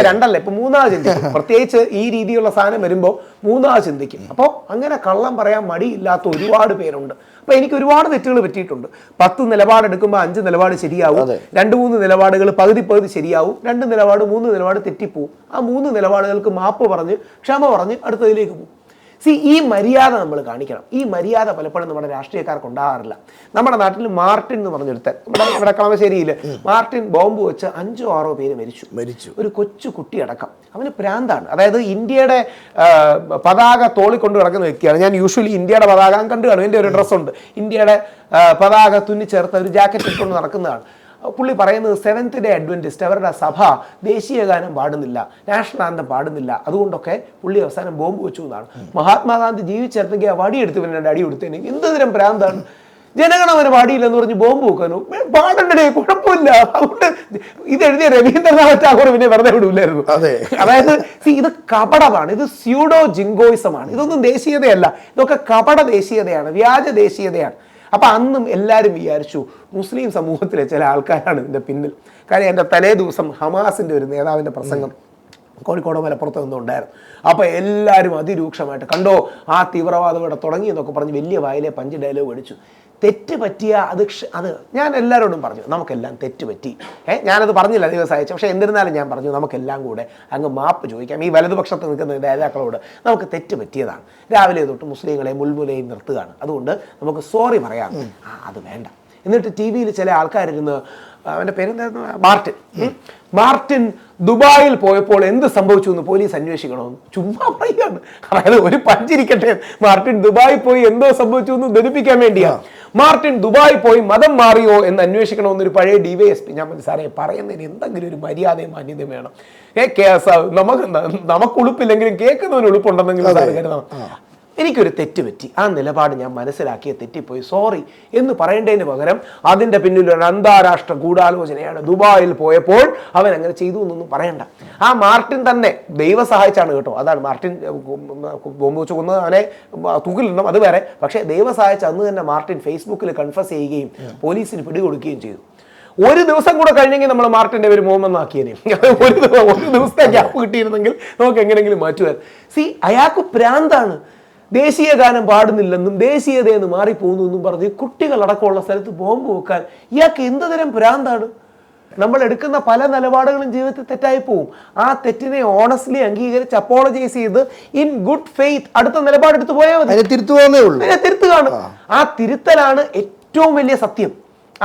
രണ്ടല്ല, ഇപ്പൊ മൂന്നാമത് ചിന്തിക്കും. പ്രത്യേകിച്ച് ഈ രീതിയിലുള്ള സാധനം വരുമ്പോൾ മൂന്നാമത് ചിന്തിക്കും. അപ്പോൾ അങ്ങനെ കള്ളം പറയാൻ മടിയില്ലാത്ത ഒരുപാട് പേരുണ്ട്. അപ്പൊ എനിക്ക് ഒരുപാട് തെറ്റുകൾ പറ്റിയിട്ടുണ്ട്. 10 നിലപാടെടുക്കുമ്പോൾ 5 നിലപാട് ശരിയാവും, 2-3 നിലപാടുകൾ പകുതി ശരിയാവും, 2 നിലപാട് 3 നിലപാട് തെറ്റിപ്പോവും. ആ 3 നിലപാടുകൾക്ക് മാപ്പ് പറഞ്ഞ് ക്ഷമ പറഞ്ഞ് അടുത്തതിലേക്ക് പോകും. ഈ മര്യാദ നമ്മൾ കാണിക്കണം. ഈ മര്യാദ പലപ്പോഴും നമ്മുടെ രാഷ്ട്രീയക്കാർക്ക് ഉണ്ടാകാറില്ല. നമ്മുടെ നാട്ടിൽ മാർട്ടിൻ എന്ന് പറഞ്ഞെടുത്താൽ ഇവിടെ കളമശ്ശേരിയിൽ മാർട്ടിൻ ബോംബ് വെച്ച് 5-6 പേര് മരിച്ചു. ഒരു കൊച്ചു കുട്ടിയടക്കം. അവന് പ്രാന്താണ്. അതായത് ഇന്ത്യയുടെ പതാക തോളിക്കൊണ്ട് കിടക്കുന്ന വ്യക്തിയാണ്. ഞാൻ യൂഷ്വലി ഇന്ത്യയുടെ പതാക കണ്ടു കാണും. എൻ്റെ ഒരു ഡ്രസ്സുണ്ട്, ഇന്ത്യയുടെ പതാക തുന്നിച്ചേർത്ത ഒരു ജാക്കറ്റ് ഇട്ടുകൊണ്ട് നടക്കുന്നതാണ്. പുള്ളി പറയുന്നത് 7th ഡേ അഡ്വന്റിസ്റ്റ് അവരുടെ സഭ ദേശീയ ഗാനം പാടുന്നില്ല, നാഷണൽ ആന്തം പാടുന്നില്ല, അതുകൊണ്ടൊക്കെ പുള്ളി അവസാനം ബോംബ് വെച്ചു എന്നാണ്. മഹാത്മാഗാന്ധി ജീവിച്ചിരുന്നെങ്കിൽ ആ വടിയെടുത്ത് പിന്നെ അടി കൊടുത്തേനെ. എന്ത് തരം ഭ്രാന്താണ്! ജനഗണമന പാടിയില്ലെന്ന് പറഞ്ഞ് ബോംബ് വെക്കാനോ? പാടണ്ടേ, കുഴപ്പമില്ല. അതുകൊണ്ട് ഇതെഴുതിയ രവീന്ദ്രനാഥ് ടാഗോർ പിന്നെ വെറുതെ വിടൂലായിരുന്നു. അതായത് ഇത് കപടമാണ്, ഇത് സ്യൂഡോ ജിങ്കോയിസമാണ്. ഇതൊന്നും ദേശീയതയല്ല, ഇതൊക്കെ കപട ദേശീയതയാണ്, വ്യാജ ദേശീയതയാണ്. അപ്പം അന്നും എല്ലാവരും വിചാരിച്ചു മുസ്ലിം സമൂഹത്തിലെ ചില ആൾക്കാരാണ് ഇതിൻ്റെ പിന്നിൽ. കാര്യം എൻ്റെ തലേ ദിവസം ഹമാസിൻ്റെ ഒരു നേതാവിൻ്റെ പ്രസംഗം കോഴിക്കോട് മലപ്പുറത്ത് നിന്നുണ്ടായിരുന്നു. അപ്പോൾ എല്ലാവരും അതിരൂക്ഷമായിട്ട് കണ്ടോ ആ തീവ്രവാദം ഇവിടെ തുടങ്ങി എന്നൊക്കെ പറഞ്ഞ് വലിയ വായിലെ 5 ഡയലോഗ് അടിച്ചു. തെറ്റ് പറ്റിയ അത് ഞാൻ എല്ലാവരോടും പറഞ്ഞു, നമുക്കെല്ലാം തെറ്റ് പറ്റി. ഞാനത് പറഞ്ഞില്ല ദിവസം അയച്ചു. പക്ഷേ എന്നിരുന്നാലും ഞാൻ പറഞ്ഞു നമുക്കെല്ലാം കൂടെ അങ്ങ് മാപ്പ് ചോദിക്കാം. ഈ വലതുപക്ഷത്ത് നിൽക്കുന്ന നേതാക്കളോട് നമുക്ക് തെറ്റ് പറ്റിയതാണ്, രാവിലെ തൊട്ട് മുസ്ലിങ്ങളെ മുൾമുലയിൽ നിർത്തുകയാണ്, അതുകൊണ്ട് നമുക്ക് സോറി പറയാം. അത് വേണ്ട. എന്നിട്ട് TV-യിൽ ചില ആൾക്കാരിരുന്ന്, അവൻ്റെ പേരെന്തായിരുന്നു, മാർട്ടിൻ ദുബായിൽ പോയപ്പോൾ എന്ത് സംഭവിച്ചു എന്ന് പോലീസ് അന്വേഷിക്കണമെന്ന് ചുമ്മാ പറയുകയാണ്. അതായത് ഒരു പഞ്ചിരിക്കട്ടെ, മാർട്ടിൻ ദുബായിൽ പോയി എന്തോ സംഭവിച്ചു എന്ന് ധരിപ്പിക്കാൻ വേണ്ടിയാണ്. മാർട്ടിൻ ദുബായിൽ പോയി മതം മാറിയോ എന്ന് അന്വേഷിക്കണമെന്നൊരു പഴയ DYSP. ഞാൻ സാറേ പറയുന്നതിന് എന്തെങ്കിലും ഒരു മര്യാദയും മാന്യതയും വേണം. നമുക്ക് ഉളുപ്പില്ലെങ്കിലും കേൾക്കുന്നവന് ഉളുപ്പുണ്ടെന്നെങ്കിലും സാറ് കരുതണം. എനിക്കൊരു തെറ്റ് പറ്റി, ആ നിലപാട് ഞാൻ മനസ്സിലാക്കിയ തെറ്റിപ്പോയി, സോറി എന്ന് പറയേണ്ടതിന് പകരം അതിൻ്റെ പിന്നിൽ ഒരു അന്താരാഷ്ട്ര ഗൂഢാലോചനയാണ്, ദുബായിൽ പോയപ്പോൾ അവൻ അങ്ങനെ ചെയ്തു എന്നൊന്നും പറയണ്ട. ആ മാർട്ടിൻ തന്നെ ദൈവം സഹായിച്ചാണ് കേട്ടോ. അതാണ് മാർട്ടിൻ ബോംബ് വെച്ച് കൊന്നത്, അവനെ തൂക്കിലിടണം, അത് വേറെ. പക്ഷേ ദൈവം സഹായിച്ച അന്ന് തന്നെ മാർട്ടിൻ ഫേസ്ബുക്കിൽ കൺഫസ് ചെയ്യുകയും പോലീസിന് പിടികൊടുക്കുകയും ചെയ്തു. ഒരു ദിവസം കൂടെ കഴിഞ്ഞെങ്കിൽ നമ്മൾ മാർട്ടിൻ്റെ പേര് മുഹമ്മദ് ആക്കിയേനെ. ഒരു ദിവസത്തെ ഗ്യാപ്പ് കിട്ടിയിരുന്നെങ്കിൽ നമുക്ക് എങ്ങനെയെങ്കിലും മാറ്റുവാൻ. അയാൾക്ക് പ്രാന്താണ്. ദേശീയ ഗാനം പാടുന്നില്ലെന്നും ദേശീയതയെന്ന് മാറിപ്പോകുന്നു എന്നും പറഞ്ഞ് കുട്ടികളടക്കമുള്ള സ്ഥലത്ത് ബോംബ് വെക്കാൻ ഇയാൾക്ക് എന്ത് തരം ഭ്രാന്താണ്? നമ്മൾ എടുക്കുന്ന പല നിലപാടുകളും ജീവിതത്തിൽ തെറ്റായി പോവും. ആ തെറ്റിനെ ഓണസ്റ്റ്ലി അംഗീകരിച്ച് അപ്പോളജൈസ് ചെയ്ത് ഇൻ ഗുഡ് ഫെയ്ത്ത് അടുത്ത നിലപാടെടുത്ത് പോയാൽ മതി. തിരുത്തുകയാണ്. ആ തിരുത്തലാണ് ഏറ്റവും വലിയ സത്യം.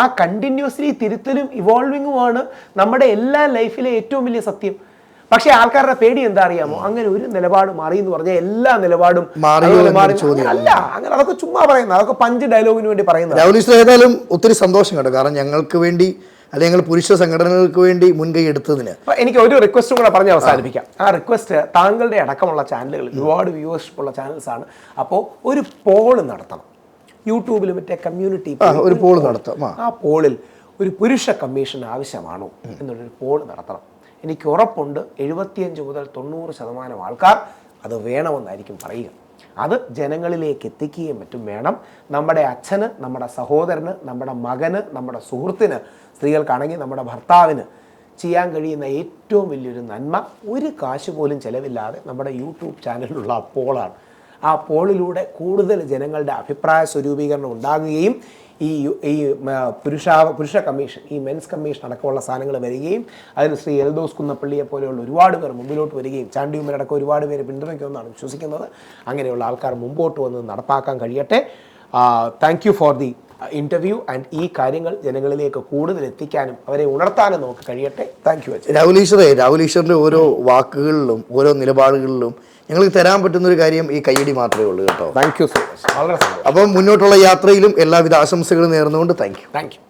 ആ കണ്ടിന്യൂസ്ലി തിരുത്തലും ഇവോൾവിങ്ങുമാണ് നമ്മുടെ എല്ലാ ലൈഫിലെ ഏറ്റവും വലിയ സത്യം. പക്ഷെ ആൾക്കാരുടെ പേടി എന്താ അറിയാമോ? അങ്ങനെ ഒരു നിലപാട് മാറി എന്ന് പറഞ്ഞാൽ എല്ലാ നിലപാടും അല്ല. അങ്ങനെ അതൊക്കെ ചുമ്മാ പറയുന്നത്, അതൊക്കെ 5 ഡയലോഗിന് വേണ്ടി പറയുന്നത്. ഏതായാലും ഒത്തിരി സന്തോഷം കേട്ടോ. കാരണം ഞങ്ങൾക്ക് വേണ്ടി അല്ലെങ്കിൽ പുരുഷ സംഘടനകൾക്ക് വേണ്ടി മുൻകൈ എടുത്തതിന് എനിക്ക് ഒരു റിക്വസ്റ്റും കൂടെ പറഞ്ഞ് അവസാനിപ്പിക്കാം. ആ റിക്വസ്റ്റ് താങ്കളുടെ അടക്കമുള്ള ചാനലുകൾ ഒരുപാട് വ്യൂവർഷിപ്പ് ഉള്ള ചാനൽസ് ആണ്. അപ്പോൾ ഒരു പോള് നടത്തണം. യൂട്യൂബിൽ മറ്റേ കമ്മ്യൂണിറ്റി ഒരു പോള് നടത്താം. ആ പോളിൽ ഒരു പുരുഷ കമ്മീഷൻ ആവശ്യമാണോ എന്നുള്ളൊരു പോള് നടത്തണം. എനിക്ക് ഉറപ്പുണ്ട് 75 മുതൽ 90% ആൾക്കാർ അത് വേണമെന്നായിരിക്കും പറയുക. അത് ജനങ്ങളിലേക്ക് എത്തിക്കുകയും മറ്റും വേണം. നമ്മുടെ അച്ഛന്, നമ്മുടെ സഹോദരന്, നമ്മുടെ മകന്, നമ്മുടെ സുഹൃത്തിന്, സ്ത്രീകൾക്കാണെങ്കിൽ നമ്മുടെ ഭർത്താവിന് ചെയ്യാൻ കഴിയുന്ന ഏറ്റവും വലിയൊരു നന്മ ഒരു കാശ് പോലും ചിലവില്ലാതെ നമ്മുടെ യൂട്യൂബ് ചാനലിലുള്ള ആ പോളാണ്. ആ പോളിലൂടെ കൂടുതൽ ജനങ്ങളുടെ അഭിപ്രായ സ്വരൂപീകരണം ഉണ്ടാകുകയും ഈ പുരുഷ കമ്മീഷൻ, ഈ മെൻസ് കമ്മീഷൻ അടക്കമുള്ള സാധനങ്ങൾ വരികയും അതിന് ശ്രീ എൽദോസ് കുന്നപ്പള്ളിയെ പോലെയുള്ള ഒരുപാട് പേർ മുമ്പിലോട്ട് വരികയും ചാണ്ടിയുമ്മരടക്കം ഒരുപാട് പേര് പിന്തുണയ്ക്കുമെന്നാണ് വിശ്വസിക്കുന്നത്. അങ്ങനെയുള്ള ആൾക്കാർ മുമ്പോട്ട് വന്ന് നടപ്പാക്കാൻ കഴിയട്ടെ. Thank you for the interview and ഈ കാര്യങ്ങൾ ജനങ്ങളിലേക്ക് കൂടുതൽ എത്തിക്കാനും അവരെ ഉണർത്താനും നമുക്ക് കഴിയട്ടെ. Thank you. രാഹുൽ ഈശ്വറിന്റെ ഓരോ വാക്കുകളിലും ഓരോ നിലപാടുകളിലും ഞങ്ങൾക്ക് തരാൻ പറ്റുന്ന ഒരു കാര്യം ഈ കയ്യടി മാത്രമേ ഉള്ളൂ കേട്ടോ. Thank you so much. വളരെ അപ്പം മുന്നോട്ടുള്ള യാത്രയിലും എല്ലാവിധ ആശംസകളും നേർന്നുകൊണ്ട് താങ്ക് യു.